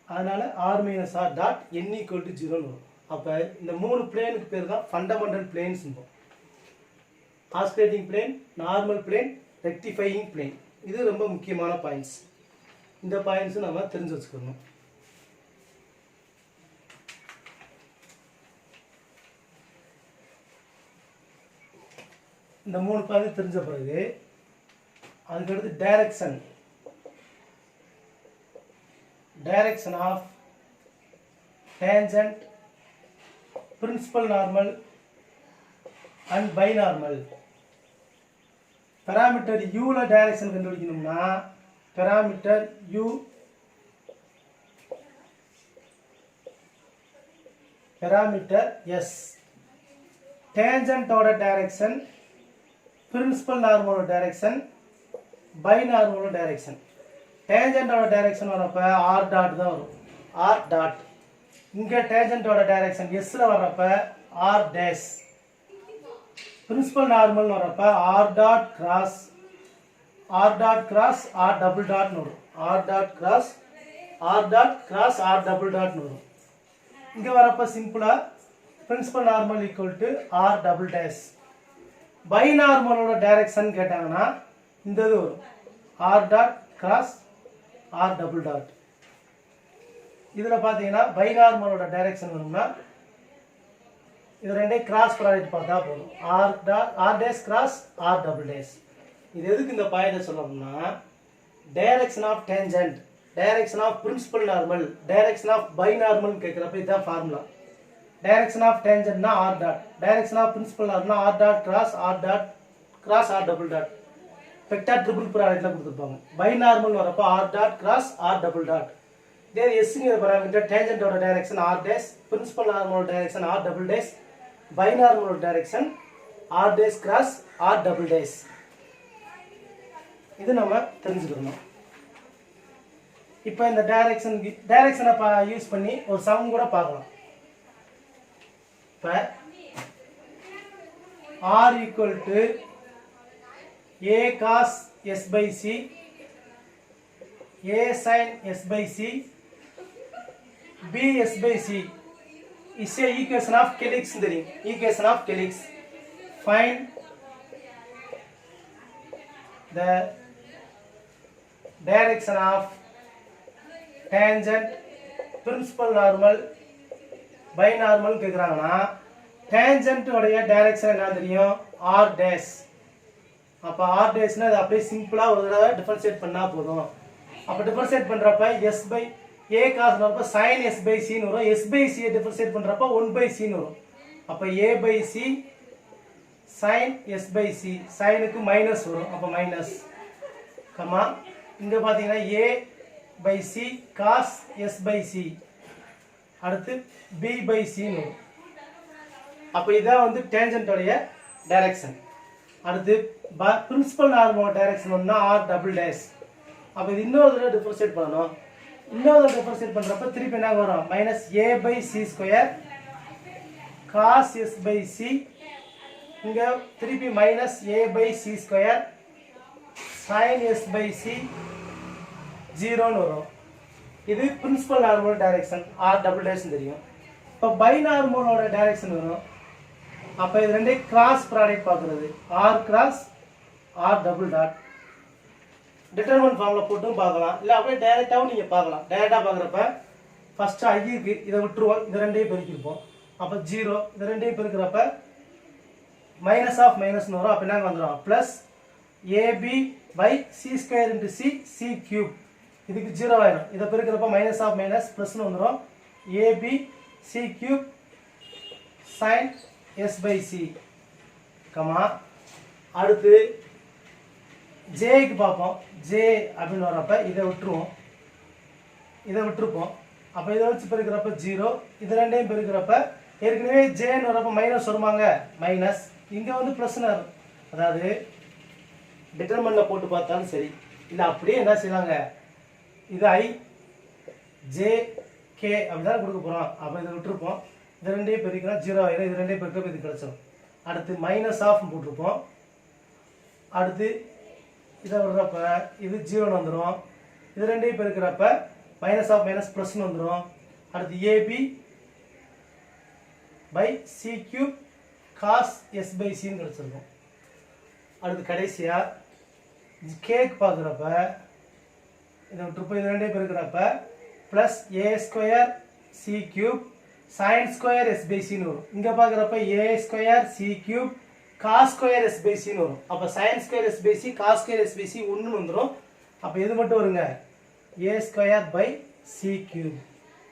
அதனால R minus R dot N equal to 0ன்னு வரும். அப்போ இந்த 3 பிளேனுக்கு பேர் தான் fundamental planes. Osculating plane, normal plane, rectifying plane. இது ரொம்ப முக்கியமான பாயிண்ட்ஸ். இந்த பாயிண்ட்ஸ் நம்ம தெரிஞ்சு வச்சுக்கணும். இந்த 3 பாயிண்ட் தெரிஞ்ச பிறகு அதுக்கடுத்து direction. Direction of tangent, principal normal and binormal. Parameter யூல டைரக்ஷன் கண்டுபிடிக்கணும்னா பெராமீட்டர் யூ, பெராமீட்டர் எஸ். டேஞ்சன்ட்டோட டைரக்ஷன், பிரின்சிபல் நார்மலோட டைரக்ஷன், பை நார்மலோட டைரக்ஷன். டேஞ்சன்ட்டோட டைரக்ஷன் வரப்ப ஆர் டாட் தான் வரும். R dot. இங்க டேஞ்சன்ட்டோட டைரக்ஷன் எஸ்ல வர்றப்ப ஆர் டேஷ். பிரின்சிபல் நார்மல் வரப்ப r dot cross, r dot cross r double டாட்னு வரும். R dot cross r dot cross r double டாட்னு வரும். இங்க வரப்ப சிம்பிளா principal normal equal to r double dash. பை நார்மலோட டைரக்ஷன் கேட்டாங்கன்னா இந்த இது வரும். R dot cross r double dot. இதில் பார்த்தீங்கன்னா பைனார்மலோட டைரக்ஷன் வேணும்னா இது ரெண்டையும் கிராஸ் ப்ராடக்ட் பார்த்தா போதும். R dash cross r double dash. இது எதுக்கு இந்த பாயிண்ட் சொல்லணும்னா direction of tangent, direction of principal normal, direction of binormal கேட்குறப்ப இதுதான் ஃபார்முலா. டைரக்ஷன் ஆஃப் டேஞ்சன்ட்னா r dot, direction of principal நார்மல்னா r dot cross r dot cross r double dot. Vector triple ப்ராடக்ட்ல கொடுத்துருப்பாங்க. பைனார்மல் வரப்போ r dot cross r double dot. இதே எஸ்ங்கிற parameter டேஞ்சன்ட்டோட டைரக்ஷன் ஆர் டேஸ், பிரின்சிபல் நார்மலோட direction r double days, பைனார்மலோட direction r dash cross r double dash. இது நம்ம தெரிஞ்சுக்கணும். இப்போ இந்த டைரக்ஷனை யூஸ் பண்ணி ஒரு சம் கூட பார்க்கலாம். இப்போ R equal to A cos S by C, A sin S by C, B S by C is a equation of Kellig's theorem. Equation of Kellig's. Find the direction of tangent, principal normal, binormal கேக்குறாங்கன்னா tangent உடைய direction என்ன தெரியும்? r dash. அப்ப r dashனா அது அப்படியே சிம்பிளா ஒரு தடவை differentiate பண்ணா போதும். அப்ப டிஃபரன்ஷியேட் பண்றப்ப s by a cos வரப்ப sin s by c ன்னு வரும். s by c டிஃபரன்ஷியேட் பண்றப்ப 1 by c ன்னு வரும். அப்ப a by c sin s by c, sin க்கு மைனஸ் வரும். அப்ப மைனஸ் கமா இங்க பாத்தீங்கன்னா a by c cos s by c, அடுத்து b by c ன்னு வரும். அப்ப இதான் வந்து டேஞ்சன்ட் உடைய டைரக்ஷன். அடுத்து பிரின்சிபல் நார்மலோட டைரக்ஷன் வந்து r டபுள் டேஷ். அப்ப இது இன்னொரு தடவை டிஃபரன்ஷியேட் பண்ணனும். இன்னொரு தடவை டிஃபரன்ஷியேட் பண்றப்ப திருப்பி என்ன வரும்? Minus a by c square cos s by c, இங்க திருப்பி minus a by c square sin s by c 0 ன்னு வரும். இது principal normal direction r double dash தெரியும். இப்போ பைனார்மலோட டைரக்ஷன் வரும். அப்ப இது ரெண்டே கிராஸ் ப்ராடக்ட் பார்க்கிறது. r cross r double dot. Determinant formula போட்டும் பார்க்கலாம், இல்ல அப்படியே டைரக்டாவும் நீங்க பார்க்கலாம். டைரக்டா பார்க்கறப்ப ஃபர்ஸ்ட் i க்கு இத விட்டுருவோம், இந்த ரெண்டையும் பெருக்கிப்போம். அப்ப 0, இந்த ரெண்டையும் பெருக்கறப்ப மைனஸ் ஆஃப் மைனஸ் வரும். அப்ப என்ன வந்துரும்? Plus ab by c square into c, c cube. இதுக்கு 0 ஆயிடும். இத பெருக்கறப்ப மைனஸ் ஆஃப் மைனஸ் பிளஸ் னு வந்துரும். ab c cube sin s by c comma அடுத்து j க்கு பாப்போம். j அப்படினு வரப்ப இத விட்டுருவோம், இத விட்டுருப்போம். அப்ப இத வச்சு பெருக்கறப்ப 0, இது ரெண்டையும் பெருக்கறப்ப ஏற்கனவே j ன்னு வரப்ப மைனஸ் வருமாங்க, மைனஸ். இங்க வந்து பிளஸ் ன்னு வரும். அதாவது டிட்டர்மினன்ட்ல போட்டு பார்த்தாலும் சரி, இல்ல அப்படியே என்ன செய்வாங்க, இது i j k அப்படிதான் கொடுக்க போறோம். அப்ப இத விட்டுருப்போம், இது ரெண்டையும் பெருக்கினா 0 ஆயிடும். இது ரெண்டையும் பெருக்கறப்ப இது கிடைச்சிரும். அடுத்து மைனஸ் ஆஃப் போட்டுருப்போம். அடுத்து இத விடுறப்ப இது 0 ன்னு வந்துரும். இது ரெண்டையும் பெருக்கறப்ப மைனஸ் ஆஃப் மைனஸ் பிளஸ் ன்னு வந்துரும். அடுத்து ab by c cube cos s by c ன்னு கிடைச்சிருக்கும். அடுத்து கடைசியா k க்கு பார்க்கறப்ப இத விட்டுருப்போம், இது ரெண்டையும் பெருக்கறப்ப plus a square c cube sin square s by c ன்னு வரும். இங்க பார்க்கறப்ப a square c cube cos square s by c ன்னு வரும். அப்ப sin square s by c cos square s by c 1 ன்னு வந்துரும். அப்ப இது மட்டும் வருங்க, a square by c cube,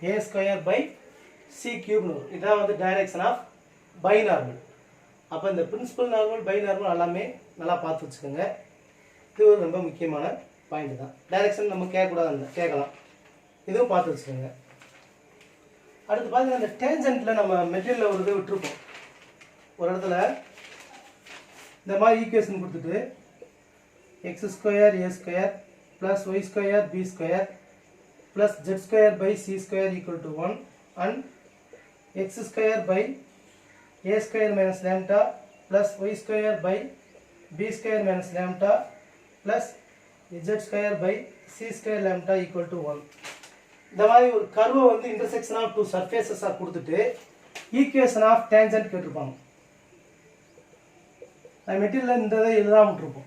a square by c cube ன்னு வரும். இதான் வந்து டைரக்ஷன் ஆஃப் பைனார்மல். அப்ப இந்த பிரின்சிபல் நார்மல் பைனார்மல் எல்லாமே நல்லா பார்த்து வச்சுக்கோங்க. இது ஒரு ரொம்ப முக்கியமான பாயிண்ட் தான். டைரக்ஷன் நம்ம கேட்கலாம், இதுவும் பார்த்து வச்சுக்கோங்க. அடுத்து பாத்தீங்கன்னா இந்த டேஞ்சன்ட்ல நம்ம மெட்டீரியல்ல ஒரு இது விட்டுருப்போம். ஒரு இடத்துல இந்த மாதிரி ஈக்குவேஷன் கொடுத்துட்டு x square a square plus y square b square plus z square by c square equal to 1 and x square by a square minus lambda plus y square by b square minus lambda plus z square by c square lambda equal to 1. இந்த மாதிரி ஒரு curve வந்து intersection of two surfaces கொடுத்துட்டு equation of tangent கேட்டிருப்பாங்க. நான் material இந்த இதை எழுதாம விட்டுருப்போம்,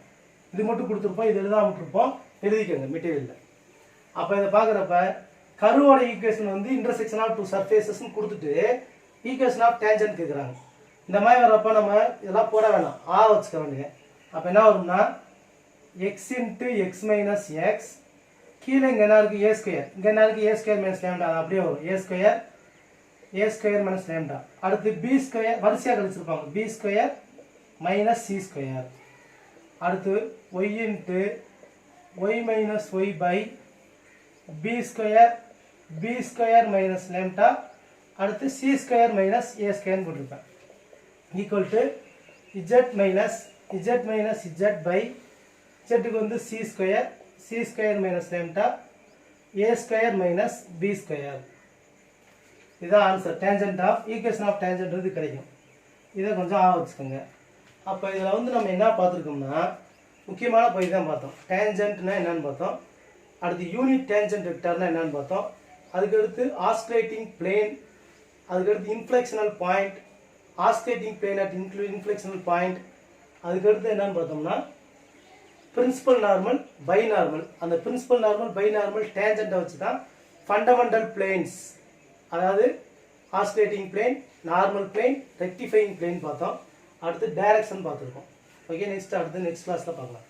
இது மட்டும் கொடுத்துருப்போம், இது எழுதாம விட்டுருப்போம். எழுதிக்கோங்க மெட்டீரியல்ல. அப்போ இதை பார்க்குறப்ப கருவோட ஈக்குவேஷன் வந்து இன்டர்செக்ஷன் ஆஃப் டூ சர்ஃபேசஸ்ன்னு கொடுத்துட்டு ஈக்குவேஷன் ஆஃப் டேஞ்சன்ட் கேட்குறாங்க. இந்த மாதிரி வரப்போ நம்ம இதெல்லாம் போட வேணாம், வச்சுக்க வேண்டிய. அப்போ என்ன வரும்னா X into X minus X, கீழே இங்கே என்ன இருக்குது ஏ ஸ்கொயர், இங்கே என்ன இருக்குது ஏ ஸ்கொயர் மைனஸ் லேம்டா, அது அப்படியே வரும் ஏ ஸ்கொயர் மைனஸ் லேம்டா. அடுத்து பி ஸ்கொயர் வரிசையாக கழிச்சிருப்பாங்க, b square minus c square. அடுத்து y into y minus y by b square minus lambda. அடுத்து சி ஸ்கொயர் மைனஸ் ஏ ஸ்கொயர்னு போட்டிருப்பேன். Equal to z minus z by இஜெட்டுக்கு வந்து c square minus lambda a square minus b square. இதுதான் answer. Tangent of equation of tangent இது கிடைக்கும். இதை கொஞ்சம் வச்சுக்கோங்க. அப்போ இதில் வந்து நம்ம என்ன பார்த்துருக்கோம்னா முக்கியமான பகுதி தான் பார்த்தோம். டேஞ்சன்ட்னா என்னன்னு பார்த்தோம். அடுத்து யூனிட் டேஞ்சன்ட் வெக்டர்னா என்னன்னு பார்த்தோம். அதுக்கடுத்து ஆஸ்குலேட்டிங் பிளேன், அதுக்கடுத்து inflectional point, osculating plane at inflectional point. அதுக்கடுத்து என்னன்னு பார்த்தோம்னா பிரின்சிபல் நார்மல் பை நார்மல். அந்த பிரின்சிபல் நார்மல் பை நார்மல் டேஞ்சன்ட்டை வச்சு தான் ஃபண்டமெண்டல் பிளேன்ஸ், அதாவது osculating plane, normal plane, rectifying plane பார்த்தோம். அடுத்து டைரக்ஷன் பார்த்துருக்கோம். ஓகே, நெக்ஸ்ட் கிளாஸில் பார்க்கலாம்.